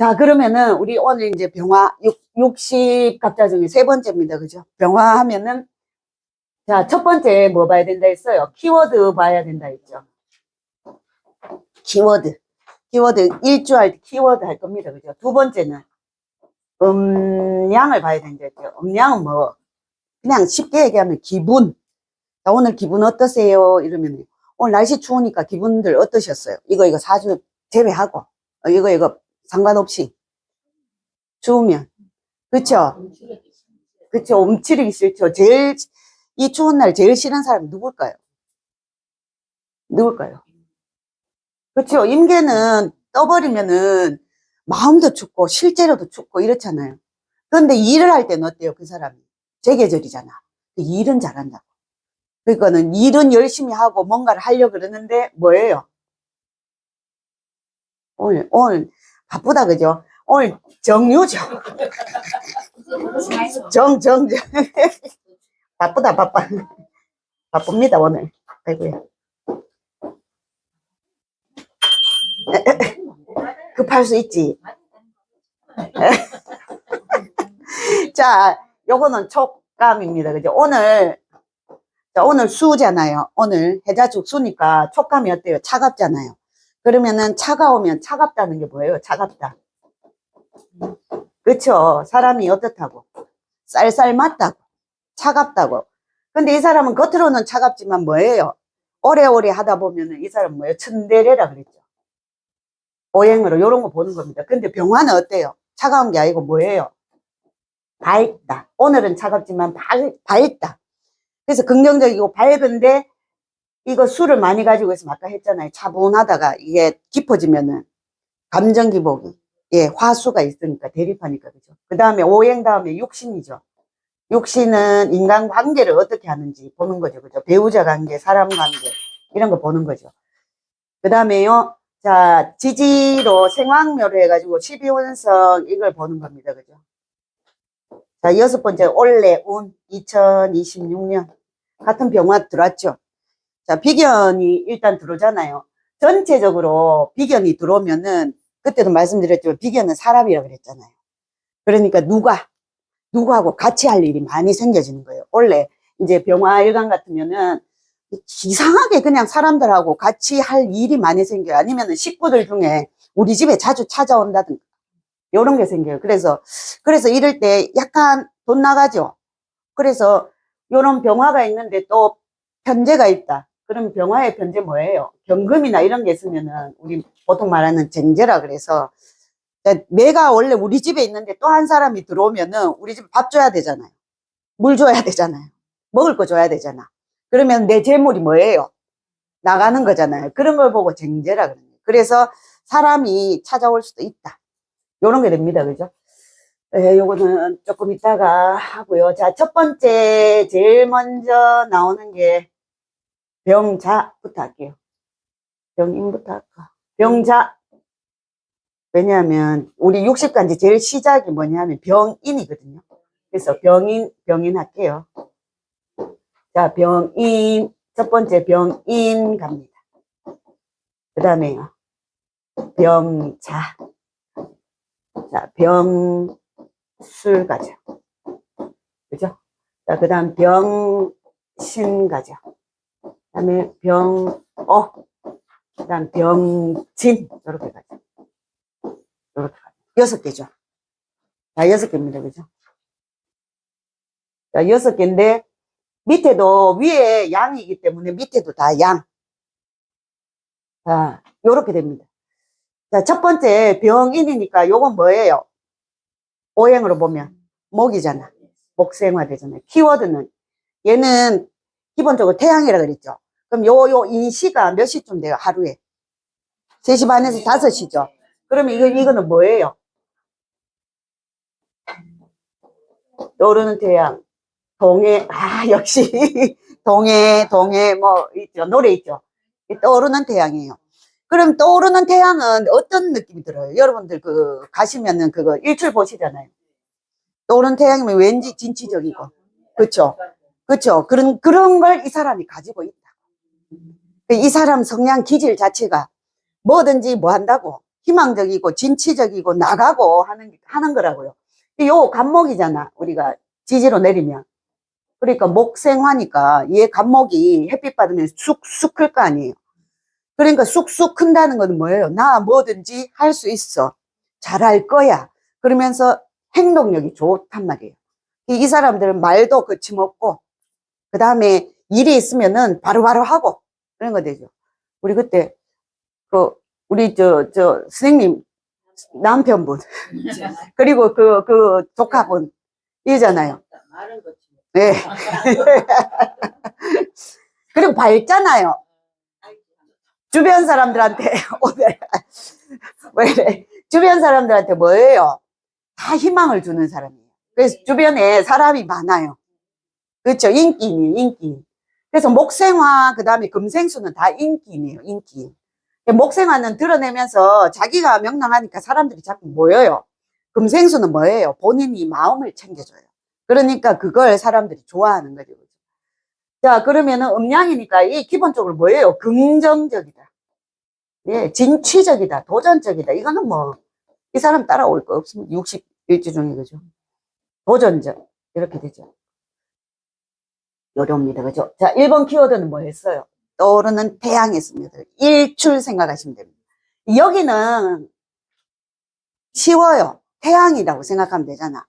자, 그러면은 우리 오늘 이제 병화 60 갑자 중에 세 번째입니다. 그죠? 병화 하면은 자, 첫 번째 뭐 봐야 된다 했어요? 키워드 봐야 된다 했죠. 키워드. 일주할 때 키워드 할 겁니다. 그죠? 두 번째는 음량을 봐야 된다 했죠. 음량은 뭐 그냥 쉽게 얘기하면 기분. 자, 오늘 기분 어떠세요? 이러면 오늘 날씨 추우니까 기분들 어떠셨어요? 이거 사주 제외하고 이거 상관없이 추우면 그쵸? 그쵸? 움츠리기 싫죠. 제일 이 추운 날 제일 싫은 사람이 누굴까요? 그쵸? 임계는 떠버리면은 마음도 춥고 실제로도 춥고 이렇잖아요. 그런데 일을 할 때는 어때요? 그 사람이 재계절이잖아. 일은 잘한다고. 그러니까는 일은 열심히 하고 뭔가를 하려고 그러는데 뭐예요? 오늘 바쁘다 그죠? 오늘 정유죠. 정. 바빠. 바쁩니다, 오늘. 아이고야. 급할 수 있지. 자, 요거는 촉감입니다. 그죠? 오늘 수잖아요. 오늘 해자축 수니까 촉감이 어때요? 차갑잖아요. 그러면은 차가우면 차갑다는 게 뭐예요? 차갑다. 그쵸? 사람이 어떻다고? 쌀쌀맞다고. 차갑다고. 근데 이 사람은 겉으로는 차갑지만 뭐예요? 오래오래 하다 보면은 이 사람은 뭐예요? 츤데레라 그랬죠. 오행으로 요런 거 보는 겁니다. 근데 병화는 어때요? 차가운 게 아니고 뭐예요? 밝다. 오늘은 차갑지만 밝다. 그래서 긍정적이고 밝은데 이거 술을 많이 가지고 있으면 아까 했잖아요. 차분하다가 이게 깊어지면은 감정 기복이 화수가 있으니까 대립하니까 그죠. 그 다음에 오행 다음에 육신이죠. 육신은 인간관계를 어떻게 하는지 보는 거죠. 그죠. 배우자 관계, 사람 관계 이런 거 보는 거죠. 그 다음에요. 자, 지지로 생황묘로 해가지고 12운성 이걸 보는 겁니다. 그죠. 자, 여섯 번째 올해 운 2026년 같은 병화 들어왔죠. 자, 비견이 일단 들어오잖아요. 전체적으로 비견이 들어오면은 그때도 말씀드렸지만 비견은 사람이라고 그랬잖아요. 그러니까 누구하고 같이 할 일이 많이 생겨지는 거예요. 원래 이제 병화 일간 같으면은 이상하게 그냥 사람들하고 같이 할 일이 많이 생겨요. 아니면은 식구들 중에 우리 집에 자주 찾아온다든가 이런 게 생겨요. 그래서 이럴 때 약간 돈 나가죠. 그래서 이런 병화가 있는데 또 편제가 있다. 그럼 병화의 편제 뭐예요? 경금이나 이런 게 있으면은 우리 보통 말하는 쟁제라 그래서 내가 원래 우리 집에 있는데 또 한 사람이 들어오면은 우리 집에 밥 줘야 되잖아요. 물 줘야 되잖아요. 먹을 거 줘야 되잖아. 그러면 내 재물이 뭐예요? 나가는 거잖아요. 그런 걸 보고 쟁제라 그러는 거예요. 그래서 사람이 찾아올 수도 있다. 요런 게 됩니다. 그죠? 요거는 조금 이따가 하고요. 자, 첫 번째 제일 먼저 나오는 게 병자부터 할게요. 병인부터 할까? 병자. 왜냐하면 우리 60간지 제일 시작이 뭐냐면 병인이거든요. 그래서 병인 할게요. 자, 병인, 첫 번째 병인 갑니다. 그 다음에요. 병자. 자, 병술 가죠. 그죠? 자, 그 다음 병신 가죠. 그 다음에 그 다음 병진. 이렇게 가죠. 이렇게 가죠. 6개죠. 자, 6개입니다. 그죠? 자, 6개인데, 밑에도 위에 양이기 때문에 밑에도 다 양. 자, 요렇게 됩니다. 자, 첫 번째 병인이니까 요건 뭐예요? 오행으로 보면 목이잖아. 목생화 되잖아요. 키워드는 얘는 기본적으로 태양이라 그랬죠. 그럼 요 인시가 몇 시쯤 돼요? 하루에 3시 반에서 5시죠. 그러면 이거는 뭐예요? 떠오르는 태양. 동해, 역시 동해 뭐 있죠. 노래 있죠. 떠오르는 태양이에요. 그럼 떠오르는 태양은 어떤 느낌이 들어요? 여러분들 가시면은 그거 일출 보시잖아요. 떠오르는 태양이면 왠지 진취적이고. 그쵸? 그런 걸 이 사람이 가지고 있다. 이 사람 성향 기질 자체가 뭐든지 뭐 한다고? 희망적이고 진취적이고 나가고 하는 거라고요. 요 간목이잖아. 우리가 지지로 내리면. 그러니까 목생화니까 얘 간목이 햇빛 받으면 쑥쑥 클 거 아니에요. 그러니까 쑥쑥 큰다는 건 뭐예요? 나 뭐든지 할 수 있어. 잘할 거야. 그러면서 행동력이 좋단 말이에요. 이 사람들은 말도 거침없고, 그 다음에 일이 있으면은 바로바로 하고, 그런 거 되죠. 우리 그때, 우리 선생님 남편분, 그리고 조카분, 이잖아요. 네. 그리고 밝잖아요. 주변 사람들한테, 오늘, 왜 이래? 주변 사람들한테 뭐예요? 다 희망을 주는 사람이에요. 그래서 주변에 사람이 많아요. 그렇죠. 인기인이에요, 인기인. 그래서 목생화, 그 다음에 금생수는 다 인기인이에요, 인기인. 목생화는 드러내면서 자기가 명랑하니까 사람들이 자꾸 모여요. 금생수는 뭐예요? 본인이 마음을 챙겨줘요. 그러니까 그걸 사람들이 좋아하는 거죠. 자, 그러면은 음양이니까 이 기본적으로 뭐예요? 긍정적이다. 예, 진취적이다. 도전적이다. 이거는 뭐, 이 사람 따라올 거 없습니다. 61주 중에, 그죠? 도전적. 이렇게 되죠. 요령입니다. 그죠? 자, 1번 키워드는 뭐 했어요? 떠오르는 태양이었습니다. 일출 생각하시면 됩니다. 여기는 쉬워요. 태양이라고 생각하면 되잖아.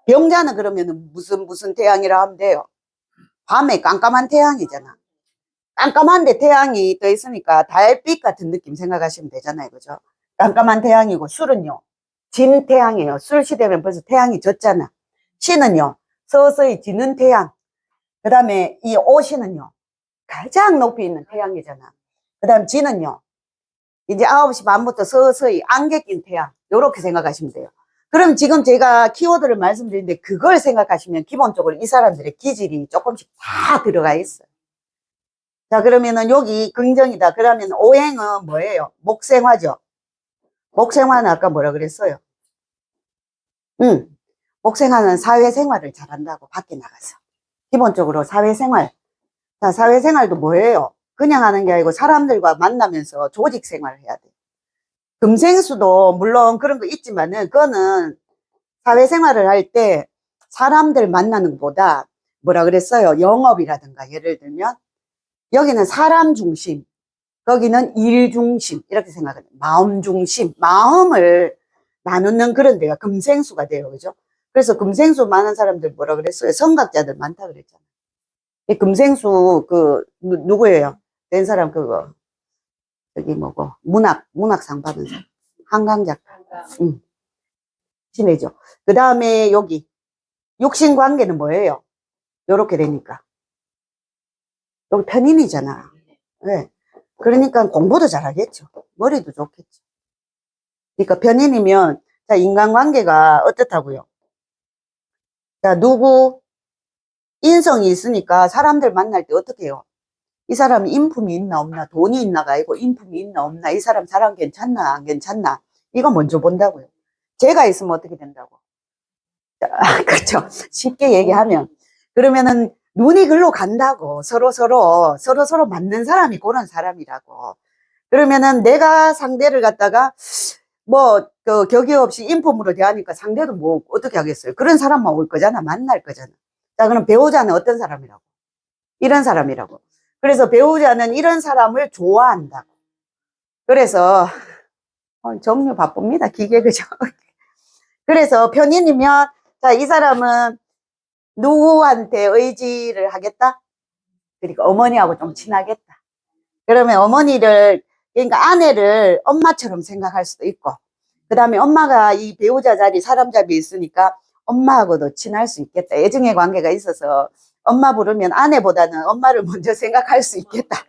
병자는 그러면은 무슨 태양이라 하면 돼요? 밤에 깜깜한 태양이잖아. 깜깜한데 태양이 떠 있으니까 달빛 같은 느낌 생각하시면 되잖아요. 그죠? 깜깜한 태양이고, 술은요, 진 태양이에요. 술 시대면 벌써 태양이 졌잖아. 시는요, 서서히 지는 태양. 그 다음에 이 오시는요, 가장 높이 있는 태양이잖아. 그 다음 지는요, 이제 9시 반부터 서서히 안개 낀 태양. 요렇게 생각하시면 돼요. 그럼 지금 제가 키워드를 말씀드리는데 그걸 생각하시면 기본적으로 이 사람들의 기질이 조금씩 다 들어가 있어요. 자, 그러면은 여기 긍정이다. 그러면 오행은 뭐예요? 목생화죠. 목생화는 아까 뭐라 그랬어요? 목생화는 사회생활을 잘한다고 밖에 나가서. 기본적으로 사회생활. 자, 사회생활도 뭐예요? 그냥 하는 게 아니고 사람들과 만나면서 조직 생활을 해야 돼. 금생수도 물론 그런 거 있지만은 그거는 사회생활을 할 때 사람들 만나는 것보다 뭐라 그랬어요? 영업이라든가 예를 들면 여기는 사람 중심, 거기는 일 중심 이렇게 생각해요. 마음 중심, 마음을 나누는 그런 데가 금생수가 돼요. 그죠? 그래서 금생수 많은 사람들 뭐라 그랬어요? 성각자들 많다 그랬잖아요. 이 금생수 누구예요? 된 사람 그거 저기 뭐고 문학상 받은 사람 한강 작가. 친해죠. 그 다음에 여기 육신 관계는 뭐예요? 요렇게 되니까 여기 편인이잖아. 네. 그러니까 공부도 잘하겠죠. 머리도 좋겠죠. 그러니까 편인이면 자, 인간관계가 어떻다고요? 자, 누구 인성이 있으니까 사람들 만날 때 어떻게 해요? 이 사람이 인품이 있나 없나, 돈이 있나가 아니고 인품이 있나 없나, 이 사람 사람 괜찮나 안 괜찮나, 이거 먼저 본다고요. 제가 있으면 어떻게 된다고? 그렇죠. 쉽게 얘기하면 그러면은 눈이 글로 간다고. 서로 맞는 사람이 그런 사람이라고. 그러면은 내가 상대를 갖다가 격의 없이 인품으로 대하니까 상대도 뭐 어떻게 하겠어요? 그런 사람만 올 거잖아. 만날 거잖아. 자, 그럼 배우자는 어떤 사람이라고? 이런 사람이라고. 그래서 배우자는 이런 사람을 좋아한다고. 그래서 정류 바쁩니다. 기계 그죠? 그래서 편인이면 자, 이 사람은 누구한테 의지를 하겠다? 그러니까 어머니하고 좀 친하겠다. 그러면 그러니까 아내를 엄마처럼 생각할 수도 있고, 그 다음에 엄마가 이 배우자 자리, 사람 자리에 있으니까 엄마하고도 친할 수 있겠다. 애증의 관계가 있어서 엄마 부르면 아내보다는 엄마를 먼저 생각할 수 있겠다.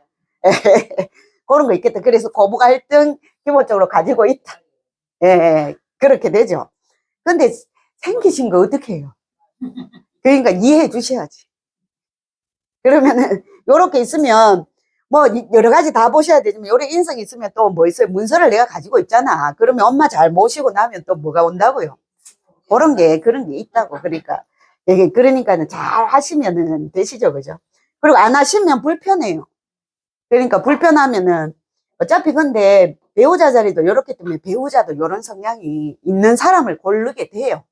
그런 거 있겠다. 그래서 고부 갈등 기본적으로 가지고 있다. 예, 그렇게 되죠. 근데 생기신 거 어떻게 해요? 그러니까 이해해 주셔야지. 그러면은 요렇게 있으면 뭐 여러 가지 다 보셔야 되지만 요래 인성이 있으면 또 뭐 있어요? 문서를 내가 가지고 있잖아. 그러면 엄마 잘 모시고 나면 또 뭐가 온다고요? 그런 게 있다고. 그러니까는 잘 하시면은 되시죠. 그죠? 그리고 안 하시면 불편해요. 그러니까 불편하면은 어차피 근데 배우자 자리도 이렇기 때문에 배우자도 이런 성향이 있는 사람을 고르게 돼요.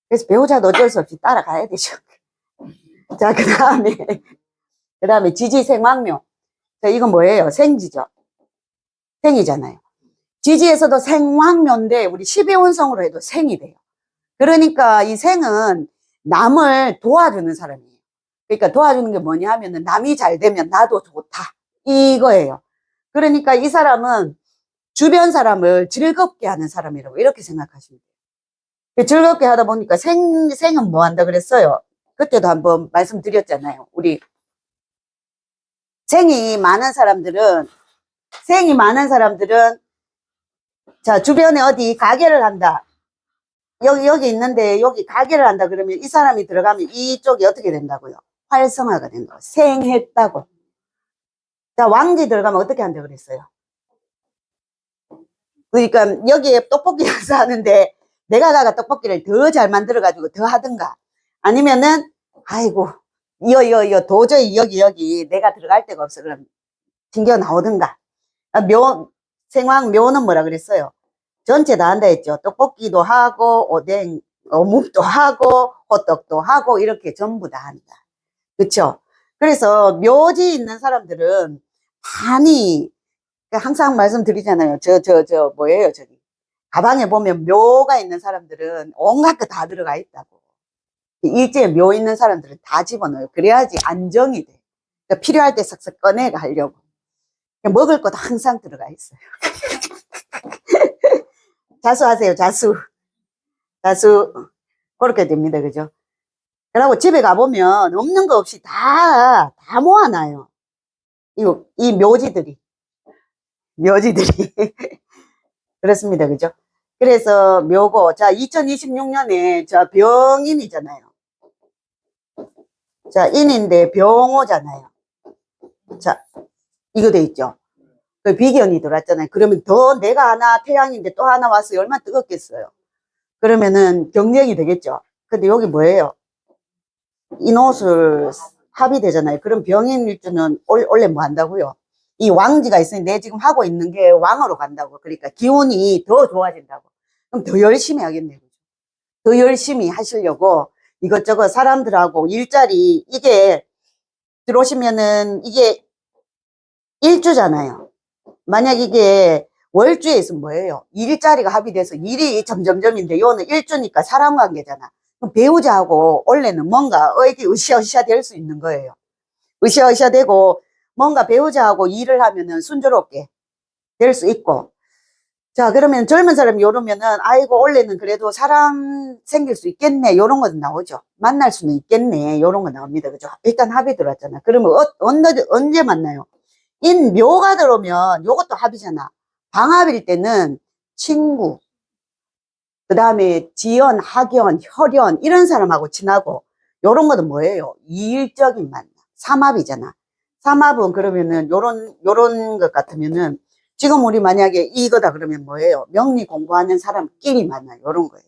그래서 배우자도 어쩔 수 없이 따라가야 되죠. 자, 그 다음에 지지생왕묘. 자, 이건 뭐예요? 생지죠. 생이잖아요. 지지에서도 생왕묘인데 우리 12운성으로 해도 생이 돼요. 그러니까 이 생은 남을 도와주는 사람이에요. 그러니까 도와주는 게 뭐냐 하면은 남이 잘 되면 나도 좋다. 이거예요. 그러니까 이 사람은 주변 사람을 즐겁게 하는 사람이라고 이렇게 생각하시면 돼요. 즐겁게 하다 보니까 생은 뭐 한다 그랬어요? 그때도 한번 말씀드렸잖아요. 우리 생이 많은 사람들은 자, 주변에 어디 가게를 한다. 여기 있는데 여기 가게를 한다 그러면 이 사람이 들어가면 이쪽이 어떻게 된다고요? 활성화가 된다고. 생했다고. 자, 왕지 들어가면 어떻게 한다 그랬어요? 그러니까 여기에 떡볶이 장사 하는데 내가 가가 떡볶이를 더 잘 만들어가지고 더 하든가 아니면은 아이고 이거 도저히 여기 내가 들어갈 데가 없어 그럼 튕겨 나오든가. 생황 묘는 뭐라 그랬어요? 전체 다 한다 했죠. 떡볶이도 하고 오뎅 어묵도 하고 호떡도 하고 이렇게 전부 다 한다. 그쵸? 그래서 묘지 있는 사람들은 많이 항상 말씀드리잖아요. 뭐예요, 저기. 가방에 보면 묘가 있는 사람들은 온갖 거 다 들어가 있다고. 일제에 묘 있는 사람들은 다 집어넣어요. 그래야지 안정이 돼. 그러니까 필요할 때 싹싹 꺼내가 하려고. 먹을 것도 항상 들어가 있어요. 자수하세요, 자수. 그렇게 됩니다. 그죠? 그리고 집에 가보면 없는 거 없이 다 모아놔요. 이 묘지들이. 그렇습니다. 그죠? 그래서 묘고, 자, 2026년에 저 병인이잖아요. 자, 인인데 병호잖아요. 자, 이거 돼 있죠? 그 비견이 들어왔잖아요. 그러면 더 내가 하나 태양인데 또 하나 와서 얼마나 뜨겁겠어요. 그러면은 경쟁이 되겠죠. 근데 여기 뭐예요? 인옷을 합이 되잖아요. 그럼 병인 일주는 원래 뭐 한다고요? 이 왕지가 있으니 내 지금 하고 있는 게 왕으로 간다고. 그러니까 기운이 더 좋아진다고. 그럼 더 열심히 하겠네요. 더 열심히 하시려고 이것저것 사람들하고 일자리 이게 들어오시면은 이게 일주잖아요. 만약 이게 월주에 있으면 뭐예요? 일자리가 합의돼서 일이 점점점인데 요는 일주니까 사람 관계잖아. 그럼 배우자하고 원래는 뭔가 이렇게 으쌰으쌰 될 수 있는 거예요. 으쌰으쌰 되고 뭔가 배우자하고 일을 하면은 순조롭게 될 수 있고. 자, 그러면 젊은 사람이 요러면은 아이고 원래는 그래도 사람 생길 수 있겠네 요런 거 나오죠. 만날 수는 있겠네 요런 거 나옵니다. 그죠? 일단 합의 들어왔잖아. 그러면 언제 만나요? 묘가 들어오면 요것도 합이잖아. 방합일 때는 친구, 그 다음에 지연, 학연, 혈연 이런 사람하고 친하고 요런 것도 뭐예요? 이일적인 만남. 삼합이잖아. 삼합은 그러면은 요런 것 같으면은 지금 우리 만약에 이거다 그러면 뭐예요? 명리 공부하는 사람끼리 만나 요런 거예요.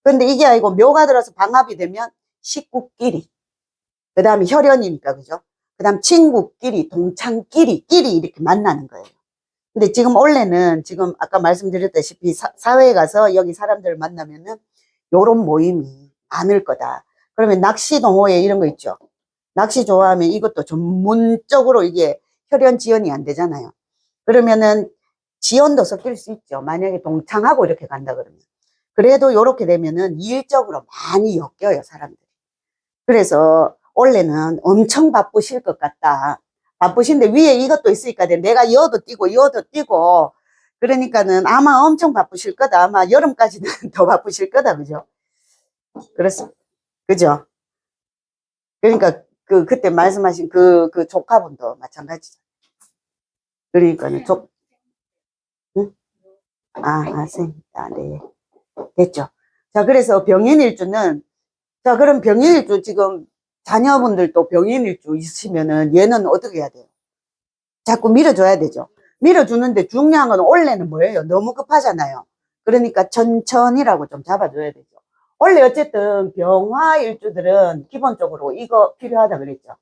근데 이게 아니고 묘가 들어서 방합이 되면 식구끼리, 그 다음에 혈연이니까 그죠? 그 다음 친구끼리, 동창끼리, 이렇게 만나는 거예요. 근데 지금 원래는 지금 아까 말씀드렸다시피 사회에 가서 여기 사람들을 만나면은 요런 모임이 많을 거다. 그러면 낚시 동호회 이런 거 있죠. 낚시 좋아하면 이것도 전문적으로 이게 혈연 지연이 안 되잖아요. 그러면은 지연도 섞일 수 있죠. 만약에 동창하고 이렇게 간다 그러면. 그래도 요렇게 되면은 일적으로 많이 엮여요, 사람들이. 그래서 원래는 엄청 바쁘실 것 같다. 바쁘신데 위에 이것도 있으니까 내가 여도 뛰고 그러니까는 아마 엄청 바쁘실 거다. 아마 여름까지는 더 바쁘실 거다. 그죠? 그렇습니다. 그죠? 그러니까 그때 말씀하신 그 조카분도 마찬가지죠. 그러니까는 응? 네. 됐죠. 자, 그래서 병인일주는 자, 그럼 병인일주 지금 자녀분들도 병인일주 있으면은 얘는 어떻게 해야 돼요? 자꾸 밀어줘야 되죠. 밀어주는데 중요한 건 원래는 뭐예요? 너무 급하잖아요. 그러니까 천천히라고 좀 잡아줘야 되죠. 원래 어쨌든 병화일주들은 기본적으로 이거 필요하다 그랬죠.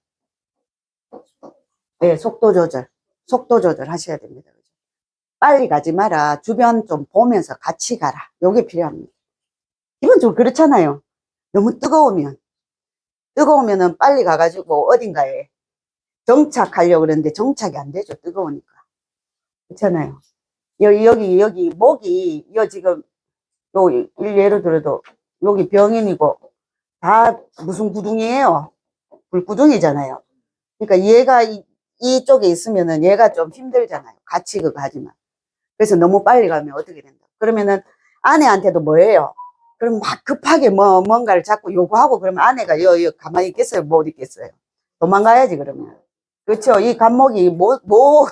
네, 속도 조절 하셔야 됩니다. 빨리 가지 마라. 주변 좀 보면서 같이 가라. 요게 필요합니다. 기본적으로 그렇잖아요. 너무 뜨거우면은 빨리 가가지고 어딘가에 정착하려고 그러는데 정착이 안 되죠. 뜨거우니까. 그렇잖아요. 여기, 목이, 지금, 예를 들어도, 여기 병인이고, 다 무슨 구둥이에요? 불구둥이잖아요. 그러니까 얘가 이쪽에 있으면은 얘가 좀 힘들잖아요. 같이 그거 하지만. 그래서 너무 빨리 가면 어떻게 된다. 그러면은 아내한테도 뭐예요? 그럼 막 급하게 뭔가를 자꾸 요구하고 그러면 아내가 가만히 있겠어요? 못 있겠어요? 도망가야지, 그러면. 그렇죠. 이 감목이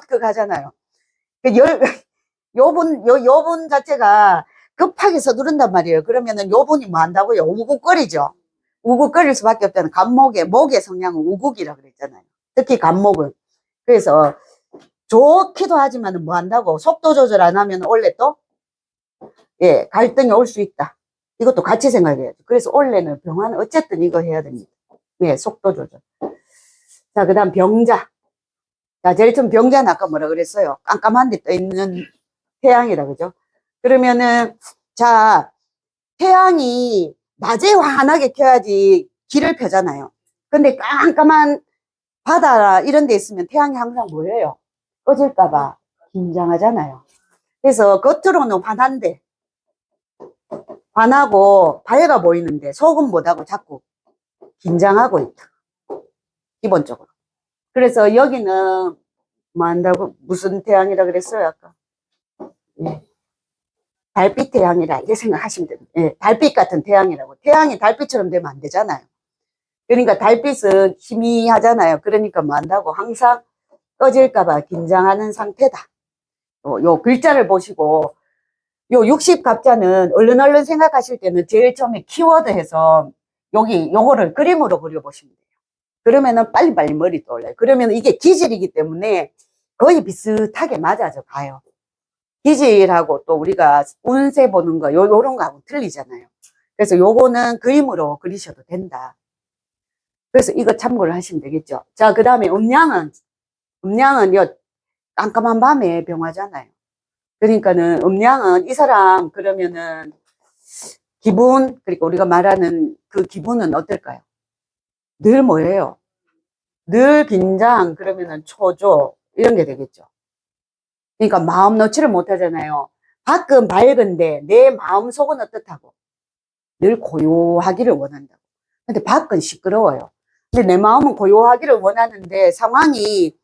그 가잖아요. 그 요분 자체가 급하게 서두른단 말이에요. 그러면은 요분이 뭐 한다고요? 우국거리죠. 우국거릴 수밖에 없다는 목의 성향은 우국이라 그랬잖아요. 특히 감목은. 그래서 좋기도 하지만 뭐 한다고? 속도 조절 안 하면 원래 또, 예, 갈등이 올 수 있다. 이것도 같이 생각해야죠. 그래서 원래는 병화는 어쨌든 이거 해야 됩니다. 예, 속도 조절. 자, 그 다음 병자. 자, 제일 처음 병자는 아까 뭐라 그랬어요? 깜깜한 데 떠 있는 태양이라, 그죠? 그러면은, 자, 태양이 낮에 환하게 켜야지 길을 펴잖아요. 근데 깜깜한 바다 이런 데 있으면 태양이 항상 뭐예요? 꺼질까봐 긴장하잖아요. 그래서 겉으로는 환하고 밝아 보이는데 속은 못하고 자꾸 긴장하고 있다. 기본적으로. 그래서 여기는 뭐 한다고? 무슨 태양이라 그랬어요, 아까? 예. 달빛 태양이라 이렇게 생각하시면 됩니다. 예, 달빛 같은 태양이라고. 태양이 달빛처럼 되면 안 되잖아요. 그러니까 달빛은 희미하잖아요. 그러니까 뭐 한다고? 항상 꺼질까봐 긴장하는 상태다. 요 글자를 보시고, 요 60갑자는 얼른 생각하실 때는 제일 처음에 키워드 해서 요거를 그림으로 그려보시면 돼요. 그러면은 빨리빨리 머리 떠올라요. 그러면 이게 기질이기 때문에 거의 비슷하게 맞아져 가요. 기질하고 또 우리가 운세 보는 거, 요런 거하고 틀리잖아요. 그래서 요거는 그림으로 그리셔도 된다. 그래서 이거 참고를 하시면 되겠죠. 자, 그 다음에 음양은 요 깜깜한 밤에 병화잖아요. 그러니까는 음양은 이 사람 그러면은 그러니까 우리가 말하는 그 기분은 어떨까요? 늘 뭐예요? 늘 긴장, 그러면은 초조, 이런 게 되겠죠. 그러니까 마음 놓지를 못하잖아요. 밖은 밝은데 내 마음 속은 어떻다고? 늘 고요하기를 원한다고. 근데 밖은 시끄러워요. 근데 내 마음은 고요하기를 원하는데 상황이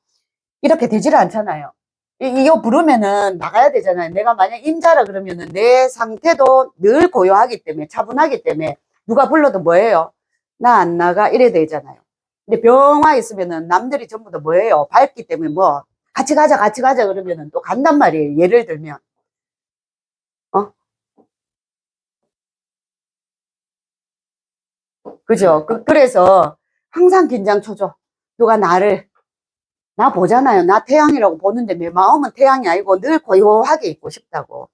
이렇게 되지를 않잖아요. 이거 부르면은 나가야 되잖아요. 내가 만약 임자라 그러면은 내 상태도 늘 고요하기 때문에, 차분하기 때문에 누가 불러도 뭐예요? 나 안 나가 이래 되잖아요. 근데 병화 있으면은 남들이 전부 다 뭐예요? 밝기 때문에 뭐 같이 가자 그러면은 또 간단 말이에요. 예를 들면 어? 그죠? 그래서 항상 긴장 초조. 누가 나 보잖아요. 나 태양이라고 보는데 내 마음은 태양이 아니고 늘 고요하게 있고 싶다고.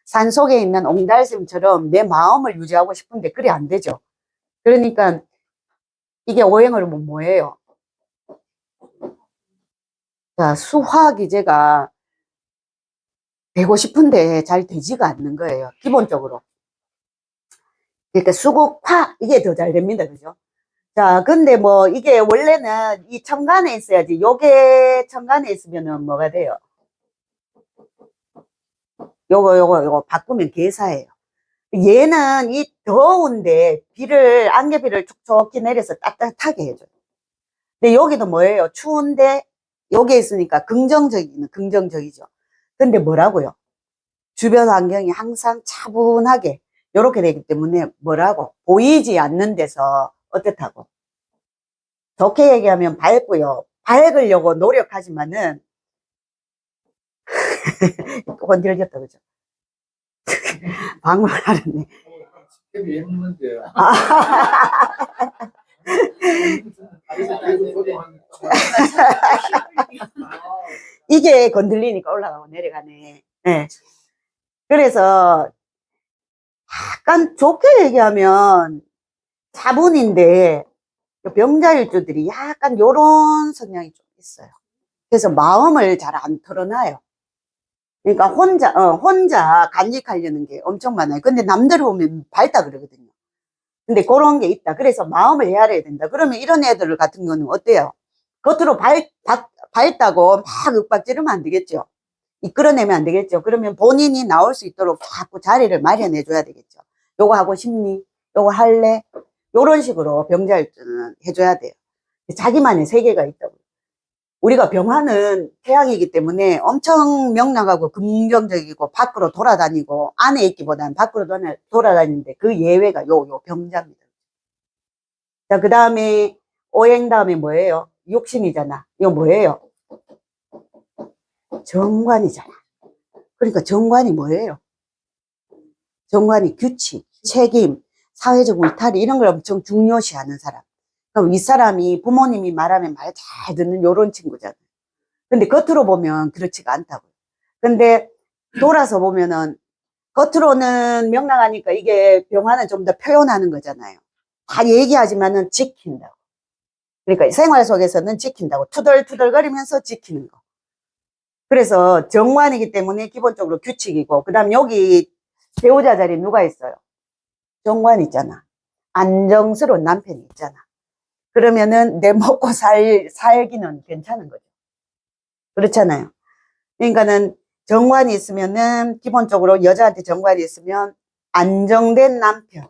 산 속에 있는 옹달샘처럼 내 마음을 유지하고 싶은데 그래 안 되죠. 그러니까 이게 오행으로 보면 뭐예요? 자, 수화 기제가 되고 싶은데 잘 되지가 않는 거예요. 기본적으로. 그러니까 수국화 이게 더 잘 됩니다. 그죠? 자, 근데 뭐 이게 원래는 이 천간에 있어야지. 요게 천간에 있으면은 뭐가 돼요? 요거 바꾸면 계사예요. 얘는 이 더운데 안개비를 촉촉히 내려서 따뜻하게 해줘요. 근데 여기도 뭐예요? 추운데 여기에 있으니까 긍정적이죠. 근데 뭐라고요? 주변 환경이 항상 차분하게 이렇게 되기 때문에 뭐라고? 보이지 않는 데서 어떻다고? 좋게 얘기하면 밝고요. 밝으려고 노력하지만은 또 건드려졌다 그죠? 방문하는데 왜 묻는데요? 이게 건들리니까 올라가고 내려가네. 네. 그래서 약간 좋게 얘기하면 차분인데 병자일주들이 약간 요런 성향이 좀 있어요. 그래서 마음을 잘 안 털어놔요. 그러니까 혼자 간직하려는 게 엄청 많아요. 근데 남들 보면 밝다 그러거든요. 근데 그런 게 있다. 그래서 마음을 헤아려야 된다. 그러면 이런 애들 같은 거는 어때요? 겉으로 밝다고 막 윽박지르면 안 되겠죠. 이끌어내면 안 되겠죠. 그러면 본인이 나올 수 있도록 자꾸 자리를 마련해 줘야 되겠죠. 요거 하고 싶니? 요거 할래? 요런 식으로 병자일주는 해줘야 돼요. 자기만의 세계가 있다고. 우리가 병화는 태양이기 때문에 엄청 명랑하고 긍정적이고 밖으로 돌아다니고 안에 있기보다는 밖으로 돌아다니는데 그 예외가 요 병자입니다. 자, 그 다음에 오행 다음에 뭐예요? 육신이잖아. 이거 뭐예요? 정관이잖아. 그러니까 정관이 뭐예요? 정관이 규칙, 책임, 사회적 울타리 이런 걸 엄청 중요시하는 사람. 그럼 윗사람이 부모님이 말하면 말 잘 듣는 요런 친구잖아요. 근데 겉으로 보면 그렇지가 않다고요. 근데 돌아서 보면은 겉으로는 명랑하니까 이게 병화는 좀 더 표현하는 거잖아요. 다 얘기하지만은 지킨다고. 그러니까 생활 속에서는 지킨다고. 투덜투덜거리면서 지키는 거. 그래서 정관이기 때문에 기본적으로 규칙이고, 그 다음 여기 배우자 자리에 누가 있어요? 정관 있잖아. 안정스러운 남편이 있잖아. 그러면은 내 먹고 살기는 괜찮은 거죠. 그렇잖아요. 그러니까는 정관이 있으면은 기본적으로 여자한테 정관이 있으면 안정된 남편.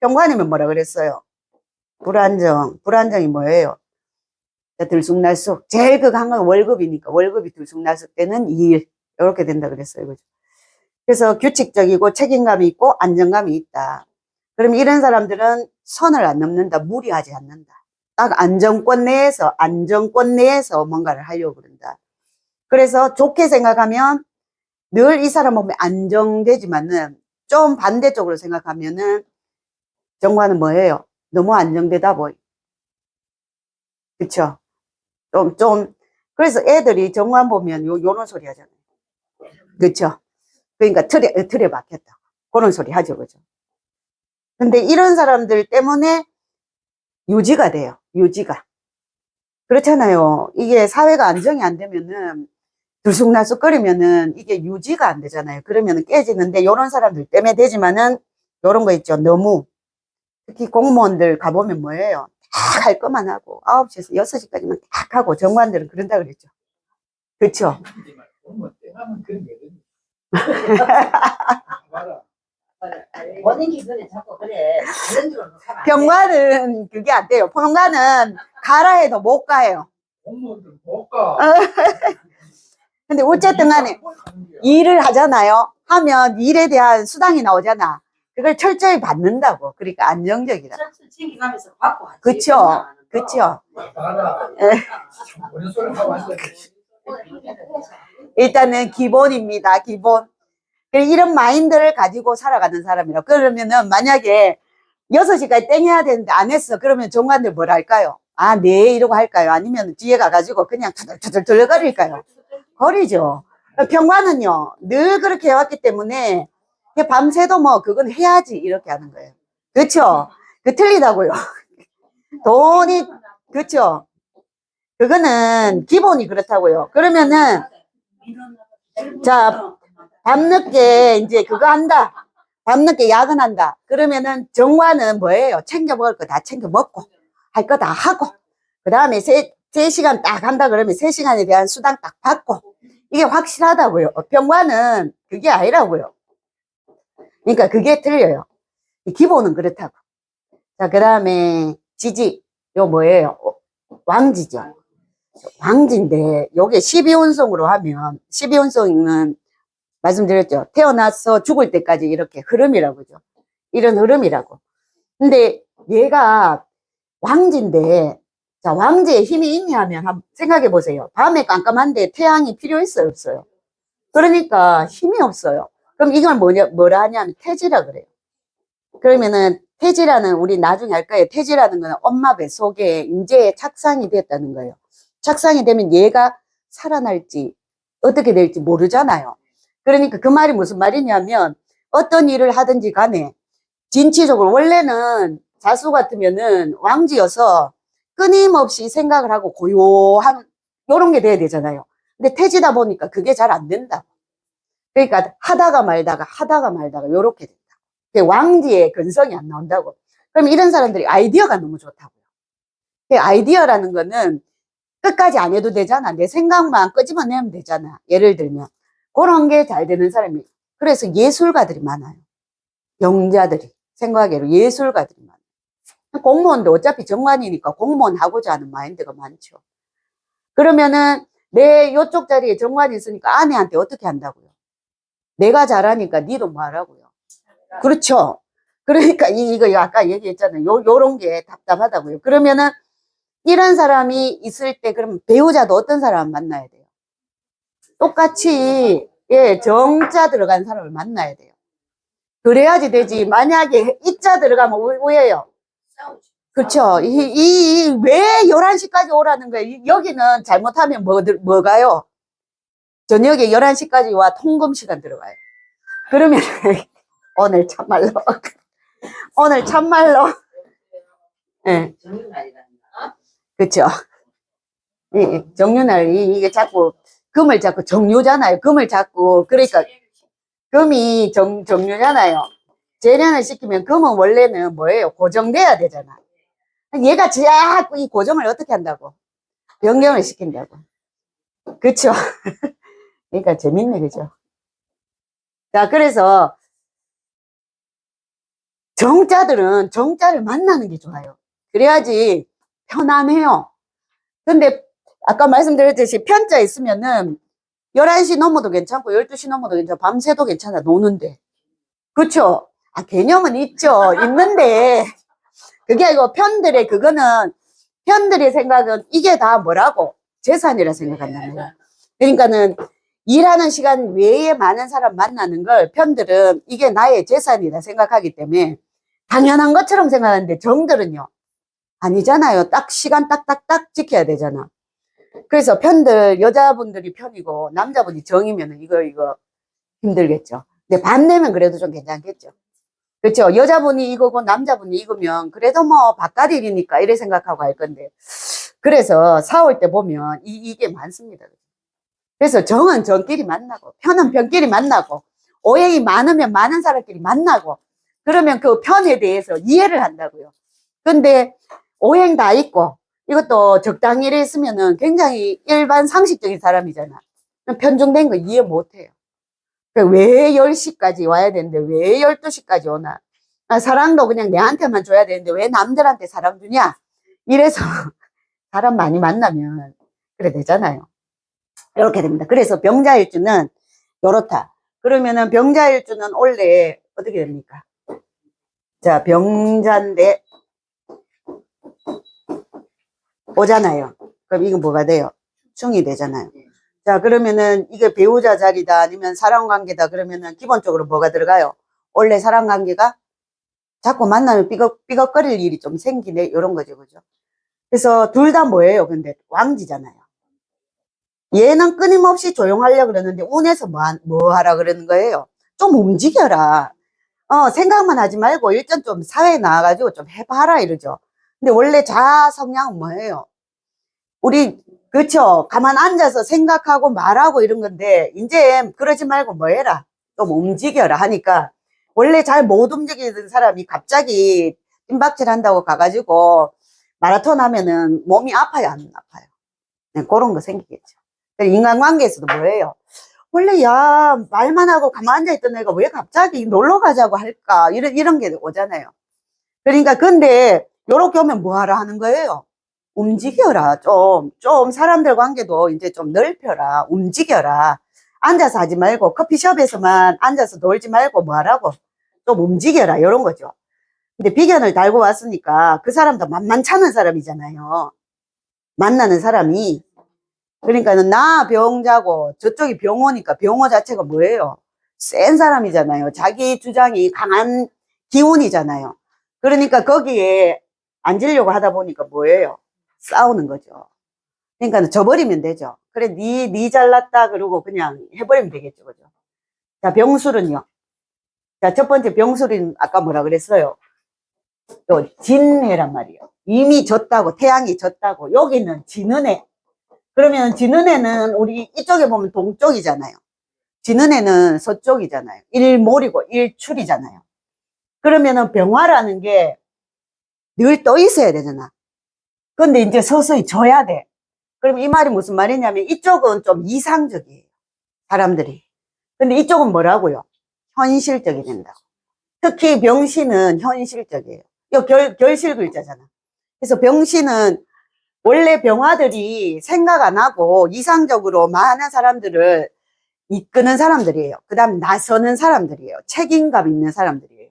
정관이면 뭐라 그랬어요? 불안정. 불안정이 뭐예요? 들쑥날쑥. 제일 극한 건 월급이니까 월급이 들쑥날쑥 때는 일. 이렇게 된다 그랬어요. 그죠? 그래서 규칙적이고 책임감이 있고 안정감이 있다. 그럼 이런 사람들은 선을 안 넘는다. 무리하지 않는다. 딱 안정권 내에서 뭔가를 하려고 그런다. 그래서 좋게 생각하면 늘 이 사람 보면 안정되지만은 좀 반대쪽으로 생각하면은 정관은 뭐예요? 너무 안정되다 보이. 그쵸? 그래서 애들이 정관 보면 요런 소리 하잖아요. 그쵸? 그러니까 틀에 박혔다. 그런 소리 하죠. 그죠? 근데 이런 사람들 때문에 유지가 돼요. 유지가. 그렇잖아요. 이게 사회가 안정이 안 되면은 들쑥날쑥거리면은 이게 유지가 안 되잖아요. 그러면은 깨지는데 요런 사람들 때문에 되지만은 요런 거 있죠. 너무 특히 공무원들 가보면 뭐예요? 딱 할 것만 하고 9시에서 6시까지만 딱 하고 정관들은 그런다 그랬죠. 그쵸? 보면 땡하면 그런 게 봐라. 본인 기준에 자꾸 그래. 그런 줄은 하면 안 돼. 병관은 그게 안 돼요. 병관은 가라 해도 못 가요. 공무원들 못 가. 근데 어쨌든 간에 일을 하잖아요. 하면 일에 대한 수당이 나오잖아. 그걸 철저히 받는다고. 그러니까 안정적이다. 철수 챙겨가면서 받고 하지. 그쵸? 그쵸? 봐라. 그런 소리 하고 앉아. 일단은 기본입니다. 기본. 이런 마인드를 가지고 살아가는 사람이라. 그러면은 만약에 6시까지 땡 해야 되는데 안 했어. 그러면 정관들 뭘 할까요? 아, 네, 이러고 할까요? 아니면 뒤에 가가지고 그냥 투덜투덜 들려거릴까요? 거리죠. 병관은요, 늘 그렇게 해왔기 때문에 밤새도 뭐 그건 해야지 이렇게 하는 거예요. 그쵸? 그 틀리다고요. 돈이, 그쵸? 그거는 기본이 그렇다고요. 그러면은 자, 밤늦게 이제 그거 한다. 밤늦게 야근한다. 그러면은 정관은 뭐예요? 챙겨 먹을 거 다 챙겨 먹고 할 거 다 하고 그 다음에 3시간 딱 한다 그러면 3시간에 대한 수당 딱 받고 이게 확실하다고요. 병관은 그게 아니라고요. 그러니까 그게 틀려요. 기본은 그렇다고. 자, 그 다음에 지지. 요 뭐예요? 왕지죠. 왕지인데 요게 12운송으로 하면 12운송은 말씀드렸죠. 태어나서 죽을 때까지 이렇게 흐름이라고 그러죠. 이런 흐름이라고. 근데 얘가 왕지인데, 자, 왕지에 힘이 있냐 하면 한번 생각해 보세요. 밤에 깜깜한데 태양이 필요 있어요, 없어요? 그러니까 힘이 없어요. 그럼 이걸 뭐라 하냐면 태지라 그래요. 그러면은 태지라는 우리 나중에 할 거예요. 태지라는 거는 엄마 뱃속에 이제 착상이 됐다는 거예요. 착상이 되면 얘가 살아날지 어떻게 될지 모르잖아요. 그러니까 그 말이 무슨 말이냐면 어떤 일을 하든지 간에 진취적으로 원래는 자수 같으면은 왕지여서 끊임없이 생각을 하고 고요한 요런 게 돼야 되잖아요. 근데 태지다 보니까 그게 잘 안 된다. 그러니까 하다가 말다가 요렇게 된다. 왕지의 근성이 안 나온다고. 그럼 이런 사람들이 아이디어가 너무 좋다고요. 아이디어라는 거는 끝까지 안 해도 되잖아. 내 생각만 끄집어내면 되잖아. 예를 들면 그런 게 잘 되는 사람이. 그래서 예술가들이 많아요. 영자들이 생각하기로 예술가들이 많아요. 공무원도 어차피 정관이니까 공무원 하고자 하는 마인드가 많죠. 그러면은 내 요쪽 자리에 정관이 있으니까 아내한테 어떻게 한다고요? 내가 잘하니까 니도 뭐 하라고요? 그렇죠. 그러니까 이거 아까 얘기했잖아요. 요런 게 답답하다고요. 그러면은 이런 사람이 있을 때 그러면 배우자도 어떤 사람 만나야 돼요? 똑같이 예, 정자 들어간 사람을 만나야 돼요. 그래야지 되지. 만약에 이자 들어가면 왜요? 그렇죠. 왜 11시까지 오라는 거예요? 여기는 잘못하면 뭐가요? 저녁에 11시까지 와 통금 시간 들어가요. 그러면 오늘 참말로 예. 그렇죠. 정유날 이게 자꾸 금을 자꾸 정유잖아요. 금을 자꾸 그러니까 금이 정유잖아요. 재련을 시키면 금은 원래는 뭐예요? 고정돼야 되잖아. 얘가 자꾸 이 고정을 어떻게 한다고? 변경을 시킨다고. 그쵸? 그러니까 재밌네, 그죠? 자, 그래서 정자들은 정자를 만나는 게 좋아요. 그래야지 편안해요. 근데 아까 말씀드렸듯이 편자 있으면은 11시 넘어도 괜찮고 12시 넘어도 괜찮고 밤새도 괜찮아, 노는데. 그쵸? 아, 개념은 있죠. 있는데 그게 아니고 편들의 생각은 이게 다 뭐라고? 재산이라 생각한다는 거야. 그러니까는 일하는 시간 외에 많은 사람 만나는 걸 편들은 이게 나의 재산이라 생각하기 때문에 당연한 것처럼 생각하는데 정들은요. 아니잖아요. 딱 시간 딱딱딱 지켜야 되잖아. 그래서 편들, 여자분들이 편이고 남자분이 정이면 이거 힘들겠죠. 근데 반대면 그래도 좀 괜찮겠죠. 그렇죠. 여자분이 이거고 남자분이 이거면 그래도 뭐 바깥 일이니까 이래 생각하고 할 건데. 그래서 싸울 때 보면 이게 많습니다. 그래서 정은 정끼리 만나고 편은 편끼리 만나고 오행이 많으면 많은 사람끼리 만나고 그러면 그 편에 대해서 이해를 한다고요. 근데 오행 다 있고 이것도 적당히 했으면은 굉장히 일반 상식적인 사람이잖아. 편중된 거 이해 못해요. 왜 10시까지 와야 되는데 왜 12시까지 오나? 사랑도 그냥 내한테만 줘야 되는데 왜 남들한테 사랑 주냐? 이래서 사람 많이 만나면 그래 되잖아요. 이렇게 됩니다. 그래서 병자일주는 요렇다. 그러면은 병자일주는 원래 어떻게 됩니까? 자, 병자인데 오잖아요. 그럼 이거 뭐가 돼요? 충이 되잖아요. 자, 그러면은 이게 배우자 자리다 아니면 사랑관계다 그러면은 기본적으로 뭐가 들어가요? 원래 사랑관계가 자꾸 만나면 삐걱거릴 일이 좀 생기네. 이런 거죠. 그죠? 그래서 둘 다 뭐예요? 근데 왕지잖아요. 얘는 끊임없이 조용하려고 그러는데 운에서 뭐 하라 그러는 거예요? 좀 움직여라. 생각만 하지 말고 일단 좀 사회에 나와가지고 좀 해봐라 이러죠. 근데 원래 자아 성향은 뭐예요? 우리 그쵸? 가만 앉아서 생각하고 말하고 이런 건데 이제 그러지 말고 뭐 해라? 좀 움직여라 하니까 원래 잘 못 움직이던 사람이 갑자기 뜀박질 한다고 가가지고 마라톤 하면은 몸이 아파요, 안 아파요? 네, 그런 거 생기겠죠. 인간관계에서도 뭐예요? 원래 야 말만 하고 가만 앉아있던 애가 왜 갑자기 놀러 가자고 할까? 이런 게 오잖아요. 그러니까 근데 요렇게 오면 뭐하라 하는 거예요? 움직여라. 좀 사람들 관계도 이제 좀 넓혀라. 움직여라. 앉아서 하지 말고 커피숍에서만 앉아서 놀지 말고 뭐 하라고? 좀 움직여라. 이런 거죠. 근데 비견을 달고 왔으니까 그 사람도 만만찮은 사람이잖아요. 만나는 사람이. 그러니까는 나 병자고 저쪽이 병호니까 병호 자체가 뭐예요? 센 사람이잖아요. 자기 주장이 강한 기운이잖아요. 그러니까 거기에 앉으려고 하다 보니까 뭐예요? 싸우는 거죠. 그러니까 져버리면 되죠. 그래, 니 잘났다 그러고 그냥 해버리면 되겠죠. 그죠? 자, 병술은요. 자, 첫 번째 병술은 아까 뭐라 그랬어요? 또 진해란 말이에요. 이미 졌다고, 태양이 졌다고. 여기는 지는 해. 그러면 지는 해는 우리 이쪽에 보면 동쪽이잖아요. 지는 애는 서쪽이잖아요. 일몰이고 일출이잖아요. 그러면은 병화라는 게 늘 떠 있어야 되잖아. 근데 이제 서서히 져야 돼. 그럼 이 말이 무슨 말이냐면 이쪽은 좀 이상적이에요. 사람들이. 근데 이쪽은 뭐라고요? 현실적이 된다고. 특히 병신은 현실적이에요. 이거 결실 글자잖아. 그래서 병신은 원래 병화들이 생각 안 하고 이상적으로 많은 사람들을 이끄는 사람들이에요. 그 다음 나서는 사람들이에요. 책임감 있는 사람들이에요.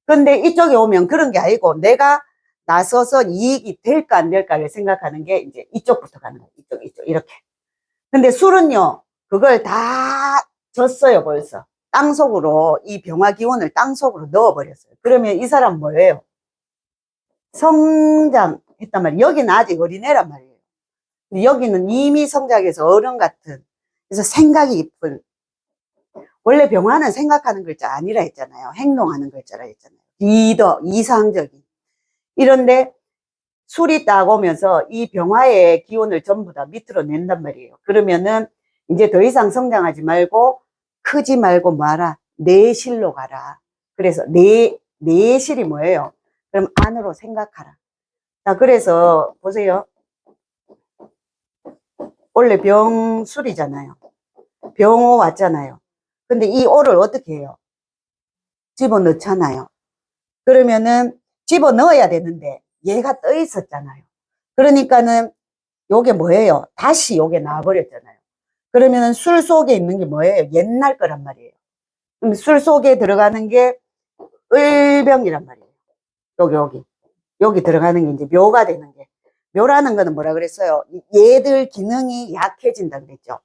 근데 이쪽에 오면 그런 게 아니고 내가 나서서 이익이 될까 안 될까를 생각하는 게 이제 이쪽부터 가는 거예요. 이쪽, 이렇게. 근데 술은요, 그걸 다 졌어요, 벌써. 땅속으로, 이 병화 기운을 땅속으로 넣어버렸어요. 그러면 이 사람 뭐예요? 성장했단 말이에요. 여기는 아직 어린애란 말이에요. 근데 여기는 이미 성장해서 어른 같은. 그래서 생각이 깊은. 원래 병화는 생각하는 글자 아니라 했잖아요. 행동하는 글자라 했잖아요. 리더, 이상적인. 이런데 술이 딱 오면서 이 병화의 기운을 전부 다 밑으로 낸단 말이에요. 그러면은 이제 더 이상 성장하지 말고 크지 말고 뭐하라? 내실로 가라. 그래서 내실이 뭐예요? 그럼 안으로 생각하라. 자, 그래서 보세요. 원래 병술이잖아요. 병호 왔잖아요. 근데 이 오를 어떻게 해요? 집어넣잖아요. 그러면은 집어넣어야 되는데 얘가 떠 있었잖아요. 그러니까는 요게 뭐예요? 다시 요게 나와버렸잖아요. 그러면은 술 속에 있는 게 뭐예요? 옛날 거란 말이에요. 그럼 술 속에 들어가는 게 을병이란 말이에요. 여기 들어가는 게 이제 묘가 되는 게. 묘라는 거는 뭐라 그랬어요? 얘들 기능이 약해진다 그랬죠.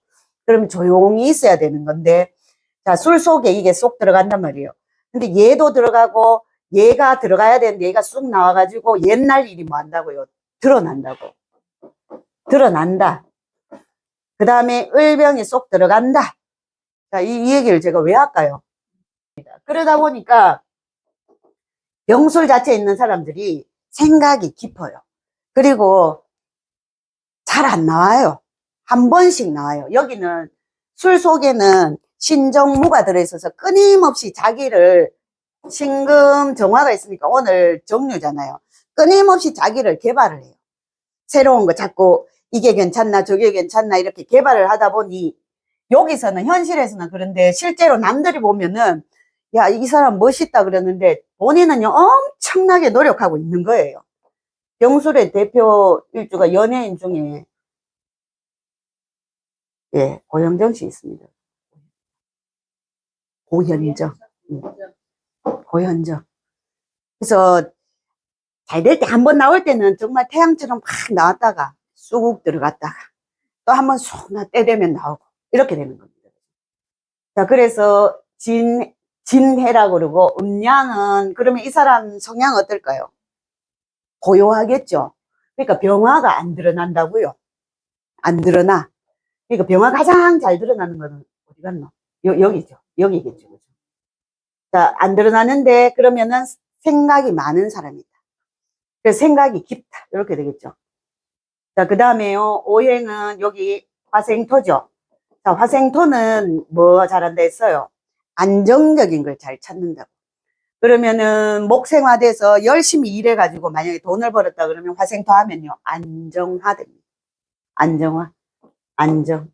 그럼 조용히 있어야 되는 건데, 자, 술 속에 이게 쏙 들어간단 말이에요. 근데 얘도 들어가고, 얘가 들어가야 되는데 얘가 쑥 나와가지고 옛날 일이 뭐 한다고요? 드러난다고. 드러난다. 그 다음에 을병이 쏙 들어간다. 자, 이 얘기를 제가 왜 할까요? 그러다 보니까 병술 자체에 있는 사람들이 생각이 깊어요. 그리고 잘 안 나와요. 한 번씩 나와요. 여기는 술 속에는 신정무가 들어있어서 끊임없이 자기를 신금 정화가 있으니까 오늘 정류잖아요. 끊임없이 자기를 개발을 해요. 새로운 거 자꾸 이게 괜찮나 저게 괜찮나 이렇게 개발을 하다 보니 여기서는 현실에서는 그런데 실제로 남들이 보면은 야, 이 사람 멋있다 그러는데 본인은요 엄청나게 노력하고 있는 거예요. 병술의 대표 일주가 연예인 중에 예, 고현정 씨 있습니다. 고현정. 고현정. 그래서 잘 될 때 한 번 나올 때는 정말 태양처럼 확 나왔다가 쑥 들어갔다가 또 한 번 쑥 때 되면 나오고 이렇게 되는 겁니다. 자, 그래서 진해라고 그러고 음양은 그러면 이 사람 성향 어떨까요? 고요하겠죠. 그러니까 병화가 안 드러난다고요. 안 드러나. 그러니까 병화 가장 잘 드러나는 거는 어디 갔나? 여기죠. 여기겠죠. 자, 안 드러나는데 그러면은 생각이 많은 사람이다. 그래서 생각이 깊다. 이렇게 되겠죠. 자, 그 다음에요. 오행은 여기 화생토죠. 자, 화생토는 뭐 잘한다 했어요? 안정적인 걸 잘 찾는다고. 그러면은 목생화돼서 열심히 일해가지고 만약에 돈을 벌었다 그러면 화생토 하면요. 안정화됩니다. 안정화. 안정.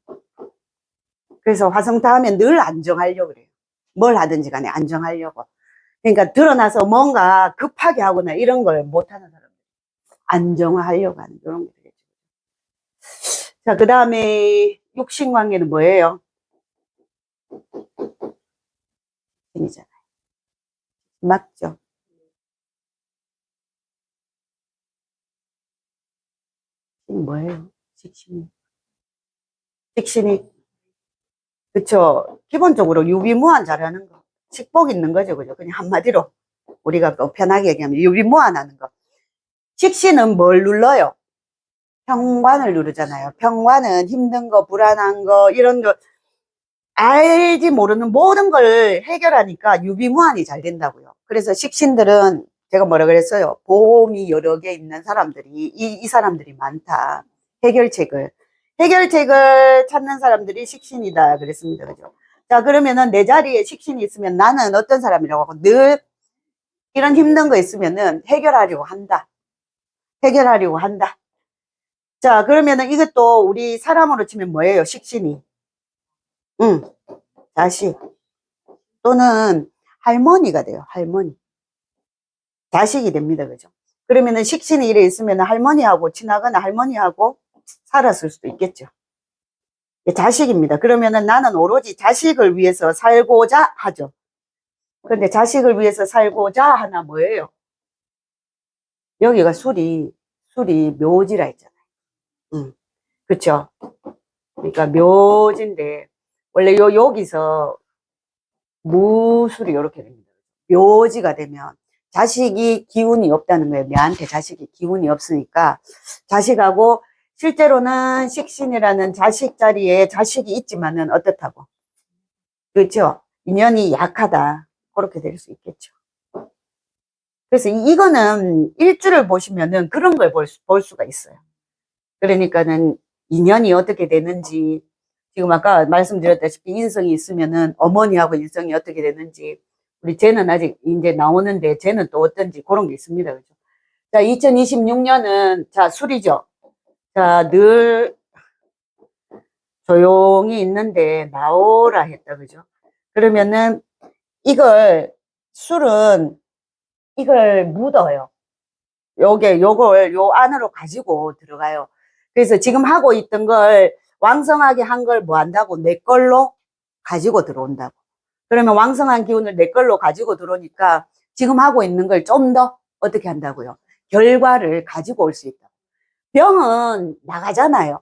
그래서 화성토 하면 늘 안정하려고 그래요. 뭘 하든지 간에 안정하려고. 그러니까 드러나서 뭔가 급하게 하거나 이런 걸 못하는 사람들. 안정화하려고 하는 그런 게 되겠죠. 자, 그 다음에 육신관계는 뭐예요? 힘이잖아요. 맞죠? 힘 뭐예요? 식신이. 식신이. 그쵸. 기본적으로 유비무환 잘하는 거. 식복 있는 거죠. 그죠? 그냥 한마디로. 우리가 편하게 얘기하면 유비무환 하는 거. 식신은 뭘 눌러요? 평관을 누르잖아요. 평관은 힘든 거, 불안한 거, 이런 거, 알지 모르는 모든 걸 해결하니까 유비무환이 잘 된다고요. 그래서 식신들은 제가 뭐라 그랬어요? 보험이 여러 개 있는 사람들이, 이 사람들이 많다. 해결책을 찾는 사람들이 식신이다. 그랬습니다. 그죠? 자, 그러면은 내 자리에 식신이 있으면 나는 어떤 사람이라고 하고 늘 이런 힘든 거 있으면은 해결하려고 한다. 해결하려고 한다. 자, 그러면은 이것도 우리 사람으로 치면 뭐예요? 식신이. 자식. 또는 할머니가 돼요. 할머니. 자식이 됩니다. 그죠? 그러면은 식신이 이래 있으면 할머니하고 지나거나 할머니하고 살았을 수도 있겠죠. 자식입니다. 그러면은 나는 오로지 자식을 위해서 살고자 하죠. 근데 자식을 위해서 살고자 하나 뭐예요? 여기가 술이 묘지라 했잖아요. 그쵸? 그러니까 묘지인데, 원래 여기서 무술이 이렇게 됩니다. 묘지가 되면 자식이 기운이 없다는 거예요. 내한테 자식이 기운이 없으니까 자식하고 실제로는 식신이라는 자식 자리에 자식이 있지만은 어떻다고? 그렇죠? 인연이 약하다. 그렇게 될 수 있겠죠. 그래서 이거는 일주를 보시면은 그런 걸 볼 수가 있어요. 그러니까는 인연이 어떻게 되는지, 지금 아까 말씀드렸다시피 인성이 있으면은 어머니하고 인성이 어떻게 되는지, 우리 쟤는 아직 이제 나오는데 쟤는 또 어떤지 그런 게 있습니다. 그죠? 자, 2026년은 자, 술이죠. 자, 늘 조용히 있는데 나오라 했다. 그죠? 그러면은 술은 이걸 묻어요. 요걸 요 안으로 가지고 들어가요. 그래서 지금 하고 있던 걸 왕성하게 한 걸 뭐 한다고? 내 걸로 가지고 들어온다고. 그러면 왕성한 기운을 내 걸로 가지고 들어오니까 지금 하고 있는 걸 좀 더 어떻게 한다고요? 결과를 가지고 올 수 있다. 병은 나가잖아요.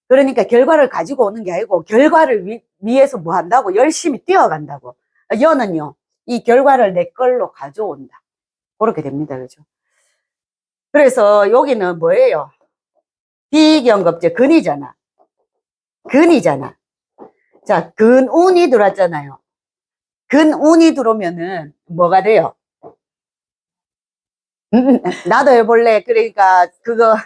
그러니까 결과를 가지고 오는 게 아니고 결과를 위해서 뭐 한다고? 열심히 뛰어간다고. 여는요, 이 결과를 내 걸로 가져온다. 그렇게 됩니다. 그죠? 그래서 여기는 뭐예요? 비경겁제 근이잖아. 근이잖아. 자, 근운이 들어왔잖아요. 근운이 들어오면은 뭐가 돼요? 나도 해볼래. 그러니까 그거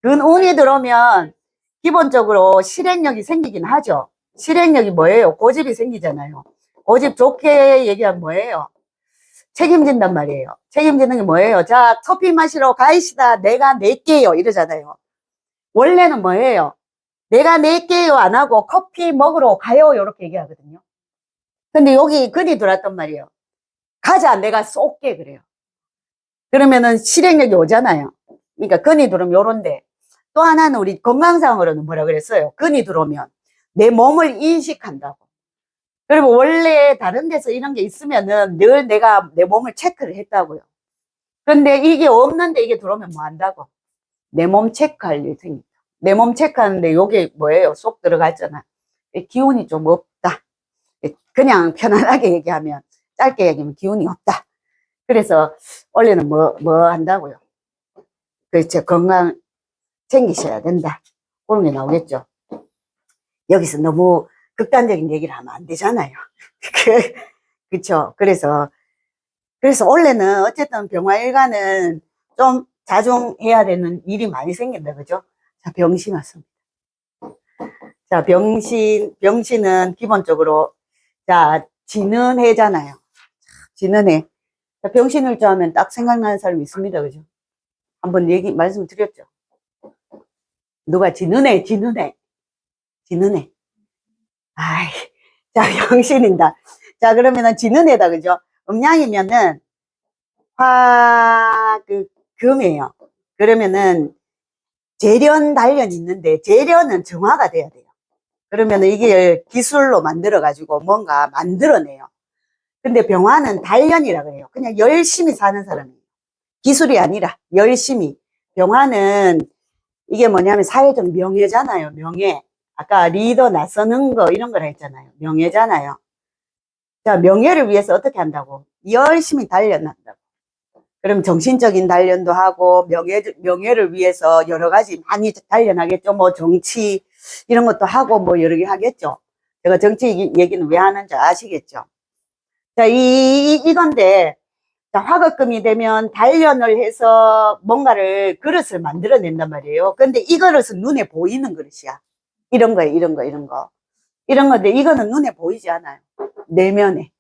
근운이 들어오면 기본적으로 실행력이 생기긴 하죠. 실행력이 뭐예요? 고집이 생기잖아요. 고집 좋게 얘기하면 뭐예요? 책임진단 말이에요. 책임지는 게 뭐예요? 자, 커피 마시러 가이시다. 내가 낼게요. 이러잖아요. 원래는 뭐예요? 내가 낼게요 안 하고 커피 먹으러 가요. 이렇게 얘기하거든요. 근데 여기 근이 들어왔단 말이에요. 가자. 내가 쏠게. 그래요. 그러면은 실행력이 오잖아요. 그러니까 근이 들어오면 요런데. 또 하나는 우리 건강상으로는 뭐라 그랬어요? 근이 들어오면 내 몸을 인식한다고. 그리고 원래 다른 데서 이런 게 있으면은 늘 내가 내 몸을 체크를 했다고요. 근데 이게 없는데 이게 들어오면 뭐 한다고? 내 몸 체크할 일이 생긴다. 내 몸 체크하는데 요게 뭐예요? 쏙 들어갔잖아. 기운이 좀 없다. 그냥 편안하게 얘기하면, 짧게 얘기하면 기운이 없다. 그래서 원래는 뭐 한다고요? 그렇죠. 건강 챙기셔야 된다. 그런 게 나오겠죠. 여기서 너무 극단적인 얘기를 하면 안 되잖아요. 그쵸. 그래서 원래는 어쨌든 병화일간은 좀 자중해야 되는 일이 많이 생긴다. 그죠? 자, 병신 왔습니다. 자, 병신은 기본적으로, 자, 지는 해잖아요. 지는 해. 자, 병신을 좋아하면 딱 생각나는 사람이 있습니다. 그죠? 한번 말씀드렸죠. 누가 지는 해. 아이, 자, 병신인다. 자, 그러면은 지는 해다. 그죠? 음양이면은 금이에요. 그러면은 재련, 단련이 있는데 재련은 정화가 돼야 돼요. 그러면은 이게 기술로 만들어가지고 뭔가 만들어내요. 근데 병화는 단련이라 그래요. 그냥 열심히 사는 사람이에요. 기술이 아니라 열심히. 병화는 이게 뭐냐면 사회적 명예잖아요. 명예. 아까 리더 나서는 거 이런 걸 했잖아요. 명예잖아요. 자, 명예를 위해서 어떻게 한다고? 열심히 단련한다고. 그럼 정신적인 단련도 하고 명예를 위해서 여러 가지 많이 단련하겠죠. 뭐 정치 이런 것도 하고 뭐 여러 개 하겠죠. 제가 정치 얘기는 왜 하는지 아시겠죠. 자, 이건데, 자, 화급금이 되면 단련을 해서 뭔가를 그릇을 만들어낸단 말이에요. 근데 이 그릇은 눈에 보이는 그릇이야. 이런 거. 이런 건데, 이거는 눈에 보이지 않아요. 내면에.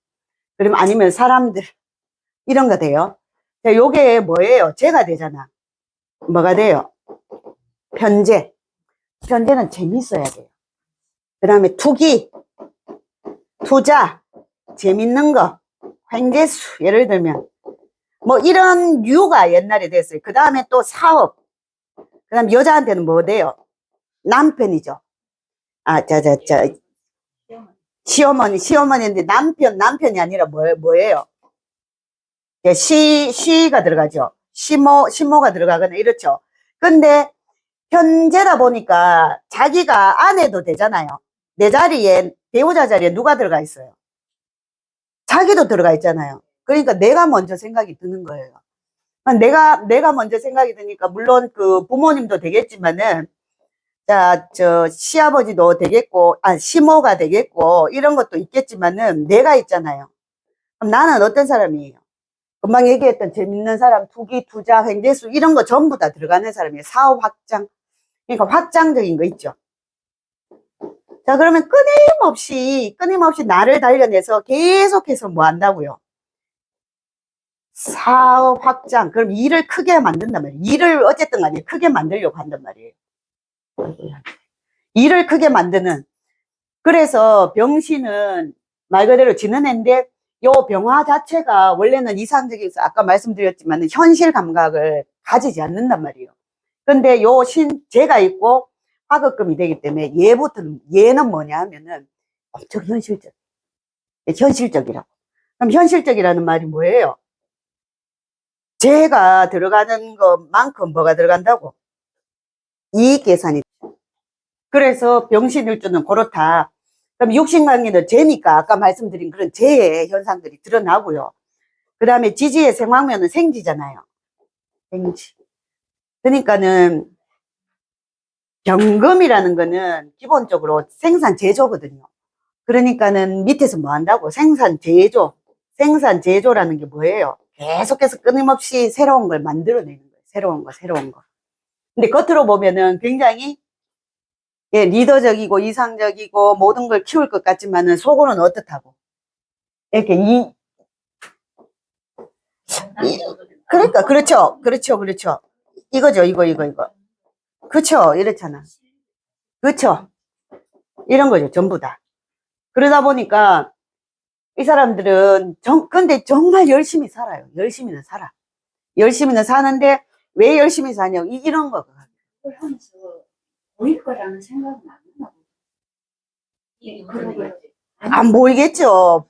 그러면 아니면 사람들. 이런 거 돼요. 자, 요게 뭐예요? 죄가 되잖아. 뭐가 돼요? 편재. 편재는 재밌어야 돼요. 그 다음에 투기, 투자, 재밌는 거, 횡재수. 예를 들면, 뭐 이런 류가 옛날에 됐어요. 그 다음에 또 사업. 그 다음 여자한테는 뭐 돼요? 남편이죠. 시어머니인데 남편이 아니라 뭐예요? 시가 들어가죠. 시모가 들어가거나 이렇죠. 근데 현재다 보니까 자기가 아내도 되잖아요. 내 자리에, 배우자 자리에 누가 들어가 있어요? 자기도 들어가 있잖아요. 그러니까 내가 먼저 생각이 드는 거예요. 내가 먼저 생각이 드니까, 물론 그 부모님도 되겠지만은, 자, 시아버지도 되겠고, 시모가 되겠고, 이런 것도 있겠지만은, 내가 있잖아요. 그럼 나는 어떤 사람이에요? 금방 얘기했던 재밌는 사람, 투기, 투자, 횡재수, 이런 거 전부 다 들어가는 사람이에요. 사업 확장. 그러니까 확장적인 거 있죠. 자, 그러면 끊임없이 나를 단련해서 계속해서 뭐 한다고요? 사업 확장. 그럼 일을 크게 만든단 말이에요. 일을 어쨌든 간에 크게 만들려고 한단 말이에요. 일을 크게 만드는. 그래서 병신은 말 그대로 지는 애인데, 요 병화 자체가 원래는 이상적이어서 아까 말씀드렸지만 현실 감각을 가지지 않는단 말이에요. 근데 요 재가 있고 화극금이 되기 때문에 얘는 뭐냐 하면은 엄청 현실적이라고. 그럼 현실적이라는 말이 뭐예요? 재가 들어가는 것만큼 뭐가 들어간다고? 이익 계산이. 그래서 병신일주는 그렇다. 그럼 육신관계는 재니까 아까 말씀드린 그런 재의 현상들이 드러나고요. 그 다음에 지지의 생황면은 생지잖아요. 생지. 그러니까는 병금이라는 거는 기본적으로 생산 제조거든요. 그러니까는 밑에서 뭐 한다고? 생산 제조. 생산 제조라는 게 뭐예요? 계속해서 끊임없이 새로운 걸 만들어내는 거예요. 새로운 거. 근데 겉으로 보면은 굉장히 리더적이고 이상적이고 모든 걸 키울 것 같지만은 속으로는 어떻다고? 이렇게 그러니까 그렇죠. 이거죠. 이거. 그렇죠. 이렇잖아. 그렇죠. 이런 거죠. 전부 다. 그러다 보니까 이 사람들은 근데 정말 열심히 살아요. 열심히는 살아. 열심히는 사는데 왜 열심히 사냐고 이런 거. 그걸 하면서 보일 거라는 생각은 안 하나 보다. 안 보이겠죠.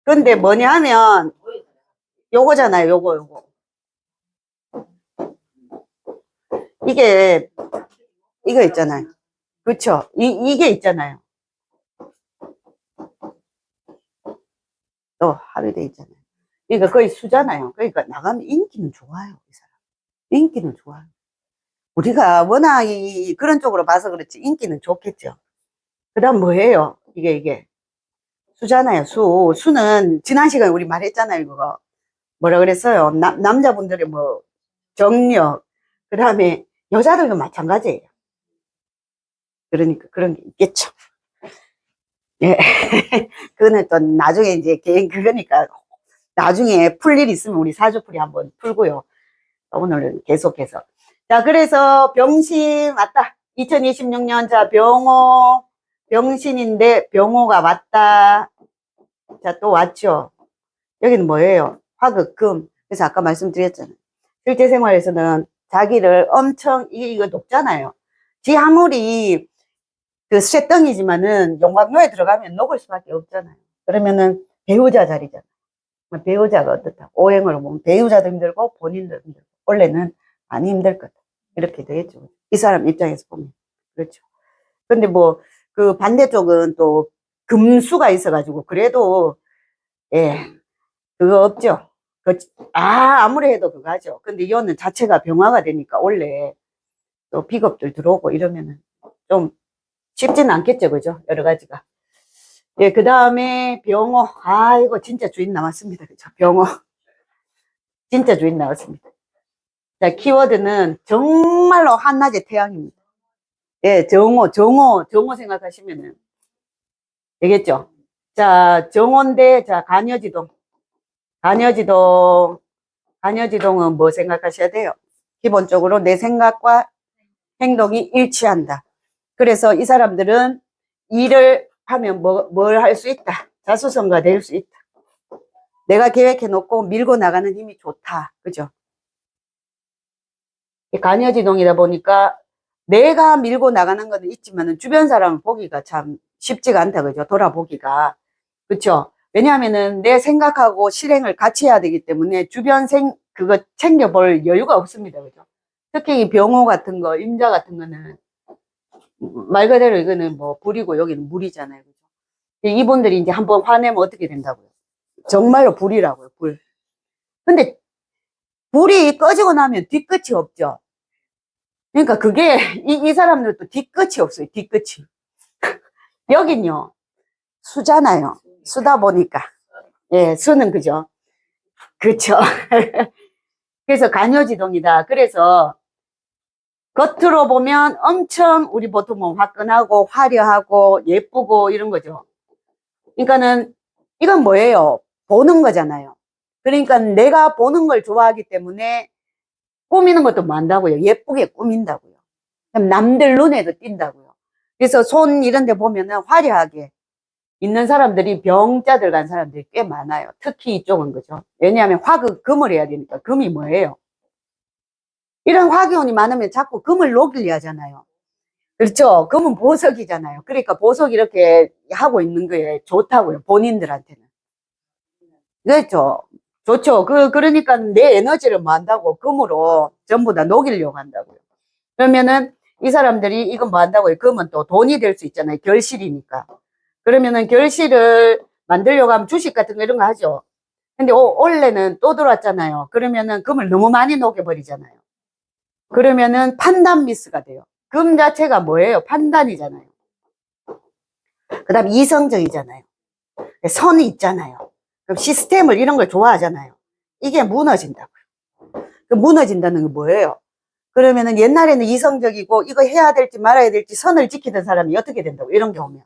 근데 뭐냐 하면 요거잖아요. 요거. 이거 있잖아요. 그렇죠. 이게 있잖아요. 또 합의돼 있잖아요. 그러니까 거의 수잖아요. 그러니까 나가면 인기는 좋아요. 이 사람. 인기는 좋아요. 우리가 워낙 그런 쪽으로 봐서 그렇지 인기는 좋겠죠. 그 다음 뭐예요? 이게 수잖아요. 수는 지난 시간에 우리 말했잖아요. 그거 뭐라 그랬어요? 남자분들의 뭐 정력, 그 다음에 여자들도 마찬가지예요. 그러니까 그런 게 있겠죠. 예. 그거는 또 나중에 이제 개인 그거니까 나중에 풀 일 있으면 우리 사주풀이 한번 풀고요. 오늘은 계속해서. 자, 그래서 병신 왔다. 2026년 자 병호 병신인데 병호가 왔다. 자, 또 왔죠. 여기는 뭐예요? 화극금. 그래서 아까 말씀드렸잖아요. 실제 생활에서는 자기를 엄청 이거 높잖아요. 지 아무리 그 쇠덩이지만은 용광로에 들어가면 녹을 수밖에 없잖아요. 그러면은 배우자 자리잖아요. 배우자가 어떻다? 오행으로 보면 배우자도 힘들고 본인도 힘들고 원래는 많이 힘들 거다. 이렇게 되겠죠. 이 사람 입장에서 보면. 그렇죠. 근데 뭐 그 반대쪽은 또 금수가 있어가지고 그래도 그거 없죠. 아무리 해도 그거 하죠. 근데 이거는 자체가 병화가 되니까 원래 또 비겁들 들어오고 이러면은 좀 쉽지는 않겠죠. 그죠? 여러 가지가. 그 다음에 병호. 이거 진짜 주인 나왔습니다. 그죠? 병호. 진짜 주인 나왔습니다. 자, 키워드는 정말로 한낮의 태양입니다. 정호 생각하시면은 되겠죠? 자, 정원대, 자, 간여지동은 뭐 생각하셔야 돼요? 기본적으로 내 생각과 행동이 일치한다. 그래서 이 사람들은 일을 하면 뭘 할 수 있다. 자수성가 될 수 있다. 내가 계획해 놓고 밀고 나가는 힘이 좋다. 그죠? 간여지동이다 보니까 내가 밀고 나가는 거는 있지만은 주변 사람을 보기가 참 쉽지가 않다. 그죠? 돌아보기가. 그쵸? 왜냐하면은 내 생각하고 실행을 같이 해야 되기 때문에 주변 그거 챙겨볼 여유가 없습니다. 그죠? 특히 이 병호 같은 거, 임자 같은 거는 말 그대로 이거는 뭐 불이고 여기는 물이잖아요. 그죠? 이분들이 이제 한번 화내면 어떻게 된다고요? 정말로 불이라고요, 불. 근데 불이 꺼지고 나면 뒤끝이 없죠. 그러니까 그게 이 사람들도 뒤끝이 없어요. 뒤끝이. 여긴요. 수잖아요. 수다 보니까. 예, 수는 그죠. 그렇죠. 그래서 간여지동이다. 그래서 겉으로 보면 엄청 우리 보통 뭐 화끈하고 화려하고 예쁘고 이런 거죠. 그러니까는 이건 뭐예요? 보는 거잖아요. 그러니까 내가 보는 걸 좋아하기 때문에 꾸미는 것도 많다고요. 예쁘게 꾸민다고요. 남들 눈에도 띈다고요. 그래서 손 이런 데 보면은 화려하게 있는 사람들이 병자 들어간 사람들이 꽤 많아요. 특히 이쪽은 그죠. 왜냐하면 금을 해야 되니까. 금이 뭐예요? 이런 화기운이 많으면 자꾸 금을 녹이려 하잖아요. 그렇죠. 금은 보석이잖아요. 그러니까 보석 이렇게 하고 있는 게 좋다고요. 본인들한테는. 그렇죠. 좋죠. 그러니까 내 에너지를 뭐 한다고 금으로 전부 다 녹이려고 한다고요. 그러면은 이 사람들이 이건 뭐 한다고요. 금은 또 돈이 될 수 있잖아요. 결실이니까. 그러면은 결실을 만들려고 하면 주식 같은 거 이런 거 하죠. 근데 원래는 또 들어왔잖아요. 그러면은 금을 너무 많이 녹여버리잖아요. 그러면은 판단 미스가 돼요. 금 자체가 뭐예요? 판단이잖아요. 그 다음 이성적이잖아요. 선이 있잖아요. 그럼 시스템을 이런 걸 좋아하잖아요. 이게 무너진다고요. 그 무너진다는 게 뭐예요? 그러면은 옛날에는 이성적이고 이거 해야 될지 말아야 될지 선을 지키던 사람이 어떻게 된다고? 이런 게 오면.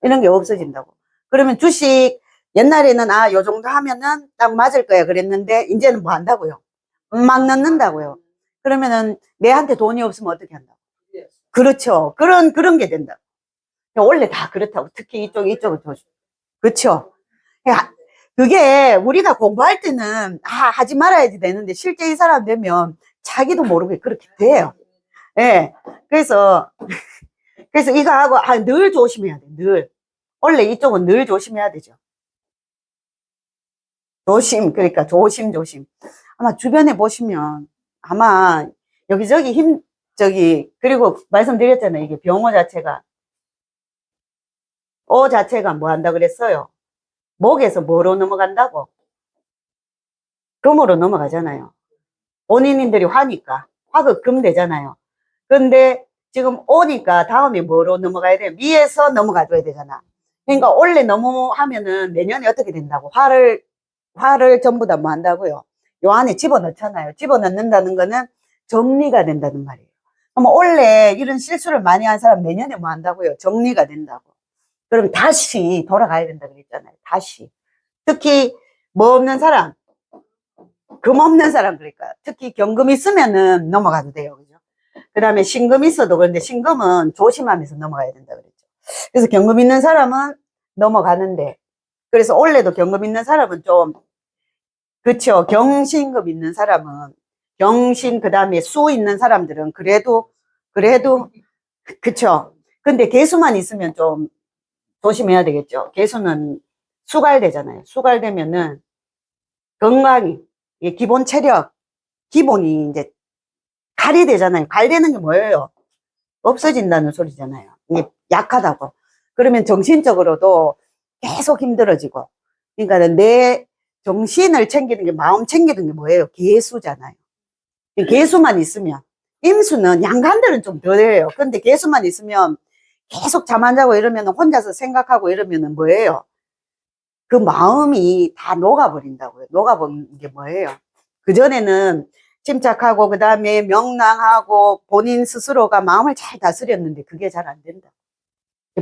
이런 게 없어진다고. 그러면 주식 옛날에는 요 정도 하면은 딱 맞을 거야 그랬는데 이제는 뭐 한다고요? 막 넣는다고요. 그러면은 내한테 돈이 없으면 어떻게 한다고? 그렇죠. 그런 게 된다. 원래 다 그렇다고. 특히 이쪽을 조심. 그렇죠. 그게 우리가 공부할 때는 하지 말아야지 되는데 실제 이 사람 되면 자기도 모르게 그렇게 돼요. 예. 그래서 이거 하고 늘 조심해야 돼. 늘. 원래 이쪽은 늘 조심해야 되죠. 그러니까 조심. 아마 주변에 보시면 아마 여기저기 그리고 말씀드렸잖아요. 이게 병호 자체가 뭐 한다 그랬어요? 목에서 뭐로 넘어간다고? 금으로 넘어가잖아요. 본인들이 화가 금 되잖아요. 근데 지금 오니까 다음에 뭐로 넘어가야 돼요? 위에서 넘어가줘야 되잖아. 그러니까 원래 너무 하면은 내년에 어떻게 된다고? 화를 전부 다 뭐 한다고요? 요 안에 집어넣잖아요. 집어넣는다는 거는 정리가 된다는 말이에요. 그럼 원래 이런 실수를 많이 한 사람 내년에 뭐 한다고요? 정리가 된다고. 그럼 다시 돌아가야 된다 그랬잖아요. 다시. 특히 뭐 없는 사람, 금 없는 사람 그러니까 특히 경금 있으면은 넘어가도 돼요. 그죠? 그 다음에 신금 있어도 그런데 신금은 조심하면서 넘어가야 된다 그랬죠. 그래서 경금 있는 사람은 넘어가는데 그래서 원래도 경금 있는 사람은 좀 그쵸. 경신금 있는 사람은 경신 그 다음에 수 있는 사람들은 그래도 그쵸. 근데 개수만 있으면 좀 조심해야 되겠죠. 개수는 수갈되잖아요. 수갈되면은 건강이 기본 체력 기본이 이제 갈이 되잖아요. 갈되는 게 뭐예요? 없어진다는 소리잖아요. 이게 약하다고. 그러면 정신적으로도 계속 힘들어지고. 그러니까 내 정신을 챙기는 게 마음 챙기는 게 뭐예요? 개수잖아요. 개수만 있으면 임수는 양간들은 좀 덜해요. 근데 개수만 있으면 계속 잠 안 자고 이러면 혼자서 생각하고 이러면 뭐예요? 그 마음이 다 녹아버린다고요. 녹아버리는 게 뭐예요? 그전에는 침착하고 그 다음에 명랑하고 본인 스스로가 마음을 잘 다스렸는데 그게 잘 안 된다.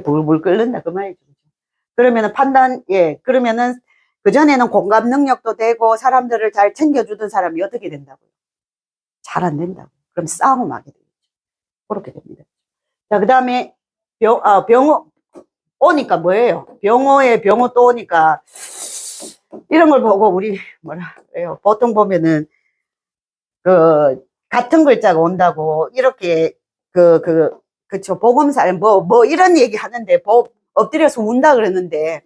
불불 끓는다 그 말이죠. 그러면은 그러면은 그전에는 공감 능력도 되고 사람들을 잘 챙겨주던 사람이 어떻게 된다고요? 잘 안 된다고. 그럼 싸움하게 되죠. 그렇게 됩니다. 자, 그 다음에 병호 오니까 뭐예요? 병호 또 오니까 이런 걸 보고 우리 뭐라 그래요? 보통 보면은 같은 글자가 온다고 이렇게 그쵸, 복음살 뭐 이런 얘기 하는데 엎드려서 운다 그러는데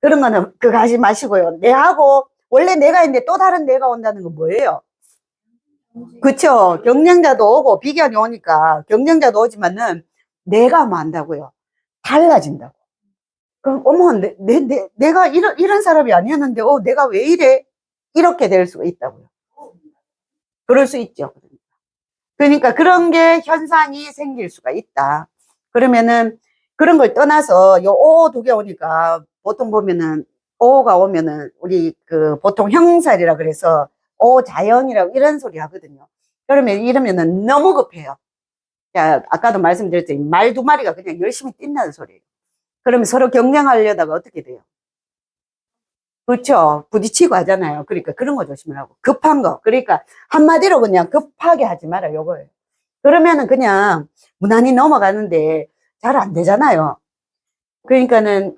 그런 거는 그거 하지 마시고요. 원래 내가 있는데 또 다른 내가 온다는 건 뭐예요? 그쵸. 경쟁자도 오고 비견이 오니까 경쟁자도 오지만은 내가 뭐 한다고요? 달라진다고. 그럼 어머 내가 이런 사람이 아니었는데 내가 왜 이래? 이렇게 될 수가 있다고요. 그럴 수 있죠. 그러니까 그런 게 현상이 생길 수가 있다. 그러면은 그런 걸 떠나서 요 오 두 개 오니까 보통 보면은 오가 오면은 우리 보통 형살이라 그래서 오자영이라고 이런 소리 하거든요. 그러면 이러면은 너무 급해요. 자, 아까도 말씀드렸죠. 말 두 마리가 그냥 열심히 뛴다는 소리예요. 그러면 서로 경쟁하려다가 어떻게 돼요? 그렇죠. 부딪히고 하잖아요. 그러니까 그런 거 조심하라고. 급한 거. 그러니까 한마디로 그냥 급하게 하지 마라 요거예요. 그러면은 그냥 무난히 넘어가는데 잘 안 되잖아요. 그러니까는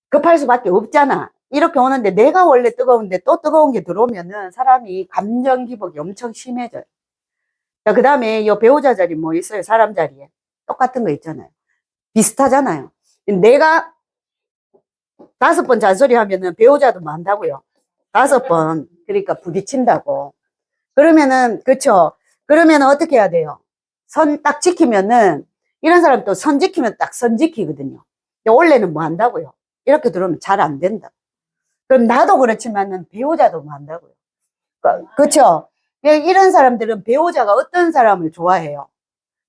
급할 수밖에 없잖아. 이렇게 오는데 내가 원래 뜨거운데 또 뜨거운 게 들어오면은 사람이 감정 기복이 엄청 심해져요. 자, 그 다음에 요 배우자 자리 뭐 있어요? 사람 자리에. 똑같은 거 있잖아요. 비슷하잖아요. 내가 5번 잔소리 하면은 배우자도 뭐 한다고요? 5번. 그러니까 부딪힌다고. 그러면은, 그쵸. 그러면 어떻게 해야 돼요? 선 딱 지키면은, 이런 사람 또 선 지키면 딱 선 지키거든요. 원래는 뭐 한다고요? 이렇게 들어오면 잘 안 된다. 그럼 나도 그렇지만은 배우자도 뭐 한다고요? 그쵸? 이런 사람들은 배우자가 어떤 사람을 좋아해요?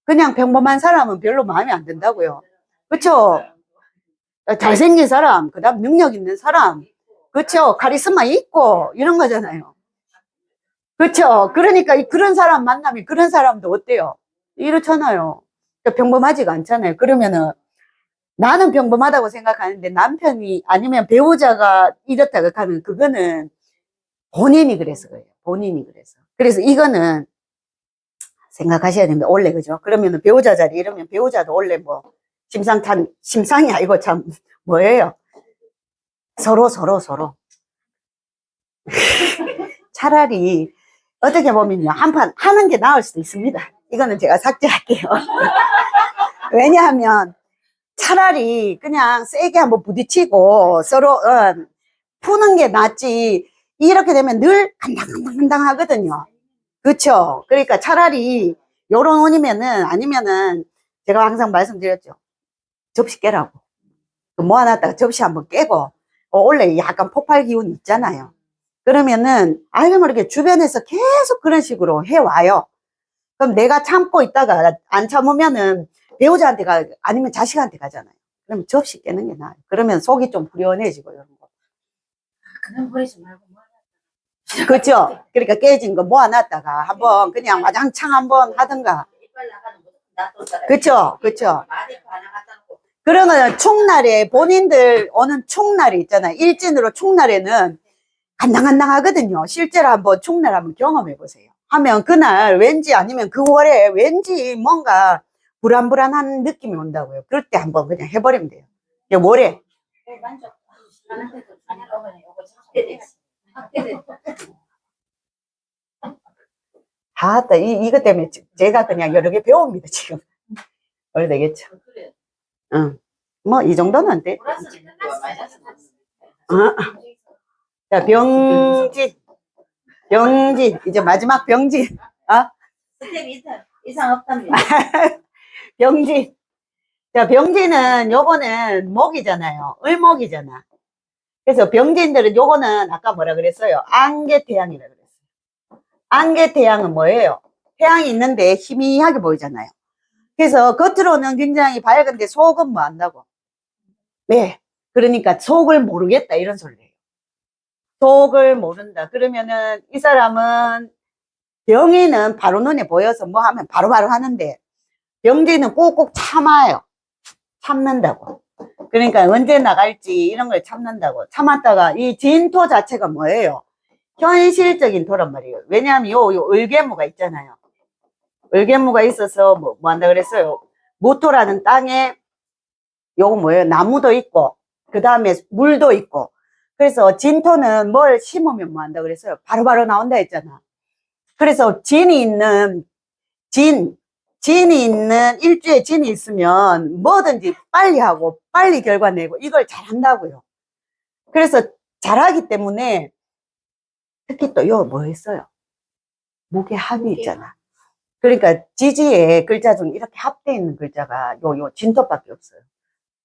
그냥 평범한 사람은 별로 마음에 안 든다고요. 그쵸? 잘생긴 사람, 그 다음 능력 있는 사람, 그쵸? 카리스마 있고, 이런 거잖아요. 그쵸? 그러니까 그런 사람 만나면 그런 사람도 어때요? 이렇잖아요. 평범하지가 않잖아요. 그러면은 나는 평범하다고 생각하는데 남편이 아니면 배우자가 이렇다고 하면 그거는 본인이 그래서 그래요. 본인이 그래서. 그래서 이거는 생각하셔야 됩니다. 원래 그죠? 그러면은 배우자 자리 이러면 배우자도 원래 뭐 심상이 아니고 참 뭐예요? 서로. 차라리 어떻게 보면요. 한판 하는 게 나을 수도 있습니다. 이거는 제가 삭제할게요. 왜냐하면 차라리 그냥 세게 한번 부딪히고 서로 푸는 게 낫지. 이렇게 되면 늘 간당간당 하거든요. 그쵸? 그러니까 차라리 요런 원이면은 아니면은 제가 항상 말씀드렸죠. 접시 깨라고. 모아놨다가 접시 한번 깨고 원래 약간 폭발 기운이 있잖아요. 그러면은 알게 모르게 주변에서 계속 그런 식으로 해와요. 그럼 내가 참고 있다가 안 참으면은 배우자한테 아니면 자식한테 가잖아요. 그러면 접시 깨는 게 나아요. 그러면 속이 좀 후련해지고 이런 거. 그냥 버리지 말고 그렇죠? 그러니까 깨진 거 모아놨다가 한번 그냥 와장창 한번 하든가. 이빨 나가는 거 놔뒀다가 그쵸. 마대 하나 갖다 놓고 그런 거는 축날에 본인들 오는 축날이 있잖아요. 일진으로 축날에는 간당간당 하거든요. 실제로 한번 축날 한번 경험해 보세요. 하면 그날 왠지 아니면 그 월에 왠지 뭔가 불안불안한 느낌이 온다고요. 그럴 때 한번 그냥 해버리면 돼요. 월에. 만족 하는데도 아니야 요거 확대돼 아따, 이것 때문에 제가 그냥 여러 개 배웁니다, 지금. 원래 되겠죠. 그래 응. 뭐, 이 정도는 안 돼. 플러스 마이너스 자, 병진. 이제 마지막 병진. 스텝 이상 없답니다. 병진. 자, 병진은 요거는 목이잖아요. 을목이잖아. 그래서 병진들은 요거는 아까 뭐라 그랬어요? 안개태양이라 그랬어요. 안개태양은 뭐예요? 태양이 있는데 희미하게 보이잖아요. 그래서 겉으로는 굉장히 밝은데 속은 뭐 한다고? 네. 그러니까 속을 모르겠다 이런 소리예요. 속을 모른다. 그러면은 이 사람은 병인은 바로 눈에 보여서 뭐 하면 바로바로 하는데 병진은 꾹꾹 참아요. 참는다고. 그러니까 언제 나갈지 이런 걸 참는다고. 참았다가 이 진토 자체가 뭐예요? 현실적인 토란 말이에요. 왜냐하면 요 을개무가 있잖아요. 을개무가 있어서 뭐 한다 그랬어요? 무토라는 땅에 요거 뭐예요? 나무도 있고, 그 다음에 물도 있고. 그래서 진토는 뭘 심으면 뭐 한다 그랬어요? 바로바로 나온다 했잖아. 그래서 진이 있는 일주에 진이 있으면 뭐든지 빨리 하고, 빨리 결과 내고, 이걸 잘한다고요. 그래서 잘하기 때문에, 특히 또 요 뭐 있어요? 무게합이 있잖아. 그러니까 지지의 글자 중 이렇게 합되어 있는 글자가 요 진토밖에 없어요.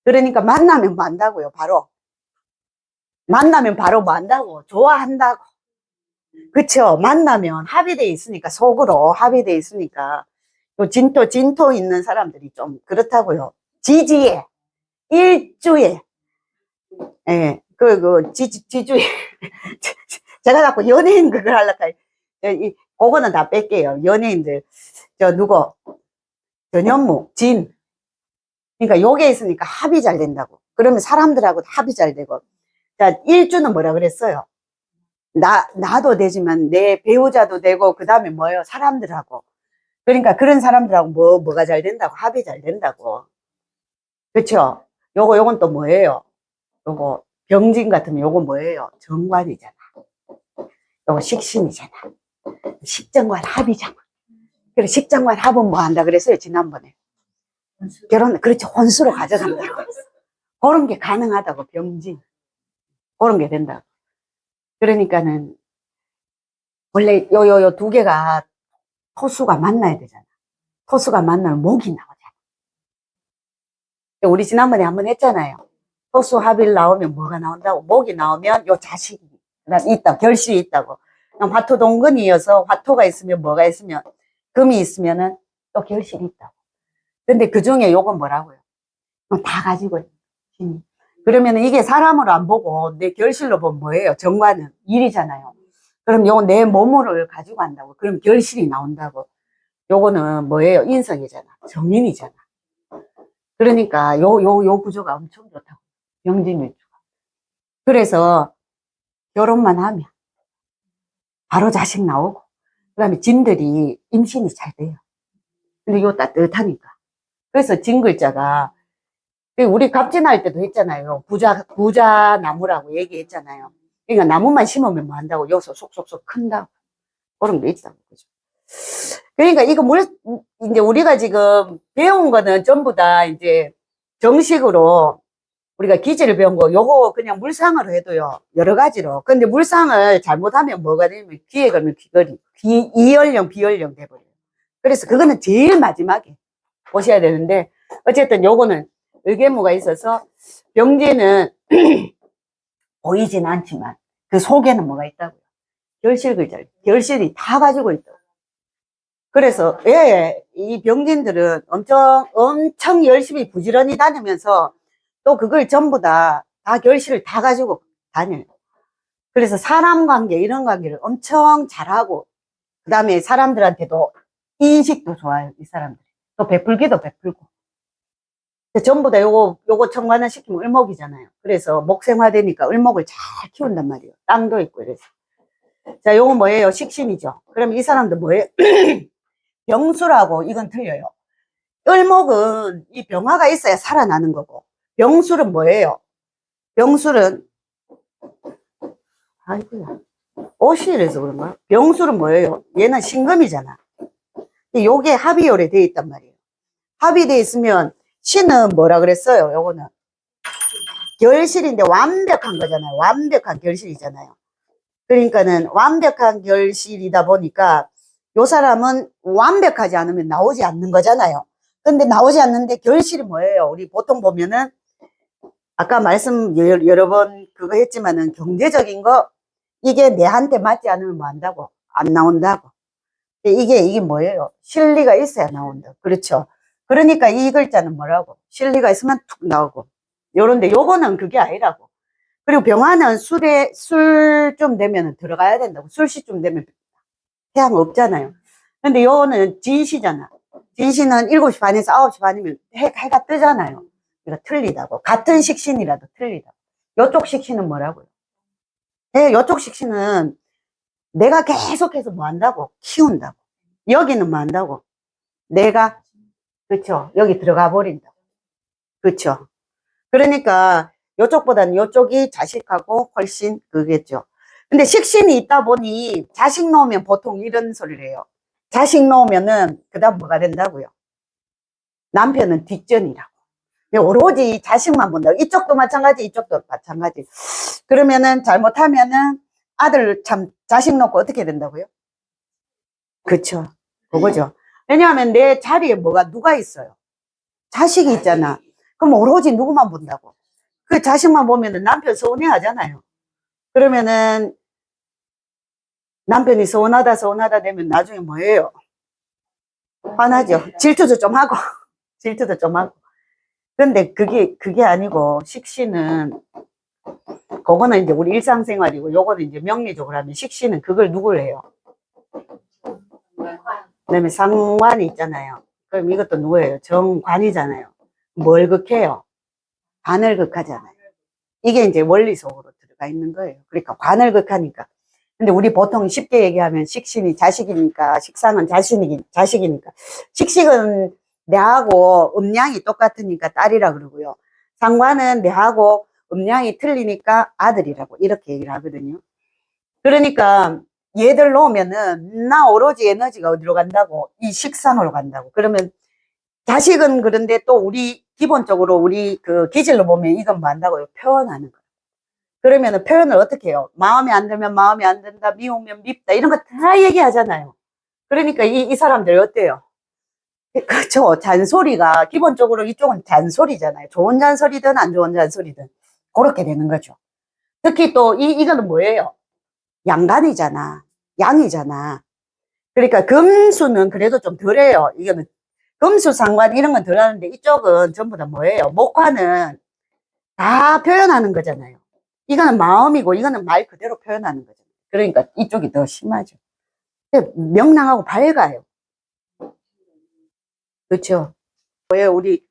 그러니까 만나면 뭐 한다고요, 바로. 만나면 바로 뭐 한다고, 좋아한다고. 그쵸? 만나면 합의돼 있으니까, 속으로 합의돼 있으니까. 요 진토 있는 사람들이 좀 그렇다고요. 지지에, 일주에, 예, 지주에. 제가 자꾸 연예인 그걸 하려고 해. 그거는 다 뺄게요. 연예인들. 전현무, 진. 그러니까 요게 있으니까 합이 잘 된다고. 그러면 사람들하고 합이 잘 되고. 자, 일주는 뭐라 그랬어요? 나도 되지만 내 배우자도 되고, 그 다음에 뭐예요? 사람들하고. 그러니까 그런 사람들하고 뭐가 잘 된다고? 합이 잘 된다고. 그쵸? 요건 또 뭐예요? 요거, 병진 같으면 요거 뭐예요? 정관이잖아. 요거 식신이잖아. 식정관 합이잖아. 그래, 식정관 합은 뭐 한다 그랬어요? 지난번에. 그렇죠. 혼수로 가져간다고. 그런 게 가능하다고, 병진. 그런 게 된다고. 그러니까는, 원래 요 두 개가 토수가 만나야 되잖아. 토수가 만나면 목이 나오잖아. 우리 지난번에 한번 했잖아요. 토수 합일 나오면 뭐가 나온다고? 목이 나오면 요 자식이 있다, 결실이 있다고. 화토 동근이어서 화토가 있으면 뭐가 있으면, 금이 있으면은 또 결실이 있다고. 근데 그 중에 요건 뭐라고요? 다 가지고 있는. 그러면 이게 사람으로 안 보고 내 결실로 보면 뭐예요? 정관은 일이잖아요. 그럼 요거 내 몸을 가지고 한다고. 그럼 결실이 나온다고. 요거는 뭐예요? 인성이잖아. 정인이잖아. 그러니까 요 구조가 엄청 좋다고. 병진일주가. 그래서 결혼만 하면 바로 자식 나오고, 그 다음에 진들이 임신이 잘 돼요. 근데 요 따뜻하니까. 그래서 진 글자가, 우리 갑진할 때도 했잖아요. 부자 나무라고 얘기했잖아요. 그러니까 나무만 심으면 뭐 한다고? 여기서 속속속 큰다고. 그런 게 있다고. 그죠? 그러니까 이제 우리가 지금 배운 거는 전부 다 이제 정식으로 우리가 기지를 배운 거, 요거 그냥 물상으로 해도요, 여러 가지로. 근데 물상을 잘못하면 뭐가 되냐면 귀에 걸면 귀걸이, 이연령, 비연령 돼버려요. 그래서 그거는 제일 마지막에 보셔야 되는데, 어쨌든 요거는 을개무가 있어서, 병재는 보이진 않지만, 그 속에는 뭐가 있다고요? 결실 글자, 결실이 다 가지고 있다고. 그래서, 예, 이 병진들은 엄청 열심히 부지런히 다니면서, 또 그걸 전부 다 결실을 다 가지고 다녀요. 그래서 사람 관계, 이런 관계를 엄청 잘하고, 그 다음에 사람들한테도 인식도 좋아요, 이 사람들이. 또 베풀기도 베풀고. 전부 다 요거 청관을 시키면 을목이잖아요. 그래서 목생화되니까 을목을 잘 키운단 말이에요. 땅도 있고 이래서. 자, 요거 뭐예요? 식신이죠. 그럼 이 사람도 뭐예요? 병수라고, 이건 틀려요. 을목은 이 병화가 있어야 살아나는 거고, 병술은 뭐예요? 병술은, 아이고야, 옷이 이래서 그런가? 병술은 뭐예요? 얘는 신금이잖아. 요게 합의열에 되어 있단 말이에요. 합의되어 있으면, 신은 뭐라 그랬어요? 요거는 결실인데 완벽한 거잖아요. 완벽한 결실이잖아요. 그러니까는 완벽한 결실이다 보니까 요 사람은 완벽하지 않으면 나오지 않는 거잖아요. 근데 나오지 않는데 결실이 뭐예요? 우리 보통 보면은 아까 말씀 여러 번 그거 했지만은 경제적인 거, 이게 내한테 맞지 않으면 뭐 한다고? 안 나온다고. 이게 뭐예요? 실리가 있어야 나온다. 그렇죠? 그러니까 이 글자는 뭐라고? 실리가 있으면 툭 나오고. 요런데 요거는 그게 아니라고. 그리고 병화는 술 좀 되면 들어가야 된다고. 술시 좀 되면 태양 없잖아요. 근데 요거는 진시잖아. 진시는 7시 반에서 9시 반이면 해가 뜨잖아요. 이거 틀리다고. 같은 식신이라도 틀리다고. 요쪽 식신은 뭐라고요? 네, 요쪽 식신은 내가 계속해서 뭐 한다고? 키운다고. 여기는 뭐 한다고? 내가, 그쵸. 여기 들어가 버린다고. 그쵸. 그러니까 요쪽보다는 요쪽이 자식하고 훨씬 그겠죠. 근데 식신이 있다 보니 자식 놓으면 보통 이런 소리를 해요. 자식 놓으면은 그 다음 뭐가 된다고요? 남편은 뒷전이라고. 오로지 자식만 본다고. 이쪽도 마찬가지, 이쪽도 마찬가지. 그러면은 잘못하면은 아들 참 자식 놓고 어떻게 된다고요? 그쵸. 그거죠. 왜냐하면 내 자리에 누가 있어요? 자식이 있잖아. 그럼 오로지 누구만 본다고? 그 자식만 보면은 남편 서운해 하잖아요. 그러면은 남편이 서운하다 되면 나중에 뭐예요? 화나죠. 질투도 좀 하고. 질투도 좀 하고. 근데 그게 아니고, 식신은, 그거는 이제 우리 일상생활이고, 요거는 이제 명리적으로 하면 식신은 그걸 누굴 해요? 그다음에 상관이 있잖아요. 그럼 이것도 누구예요? 정관이잖아요. 뭘 극해요? 관을 극하잖아요. 이게 이제 원리 속으로 들어가 있는 거예요. 그러니까 관을 극하니까. 근데 우리 보통 쉽게 얘기하면 식신이 자식이니까, 식상은 자식이니까. 식식은 내하고 음양이 똑같으니까 딸이라 그러고요. 상관은 내하고 음양이 틀리니까 아들이라고 이렇게 얘기를 하거든요. 그러니까 얘들 놓으면은 나 오로지 에너지가 어디로 간다고? 이 식상으로 간다고. 그러면 자식은 그런데 또 우리 기본적으로 우리 그 기질로 보면 이건 뭐 한다고요? 표현하는 거예요. 그러면은 표현을 어떻게 해요? 마음에 안 들면 마음에 안 든다, 미우면 밉다, 이런 거 다 얘기하잖아요. 그러니까 이 사람들 어때요? 그렇죠. 잔소리가 기본적으로 이쪽은 잔소리잖아요. 좋은 잔소리든 안 좋은 잔소리든 그렇게 되는 거죠. 특히 또 이거는 뭐예요? 양간이잖아. 양이잖아. 그러니까 금수는 그래도 좀 덜해요. 이거는 금수 상관 이런 건 덜하는데 이쪽은 전부 다 뭐예요? 목화는 다 표현하는 거잖아요. 이거는 마음이고 이거는 말 그대로 표현하는 거잖아요. 그러니까 이쪽이 더 심하죠. 명랑하고 밝아요. 그렇죠. 왜 우리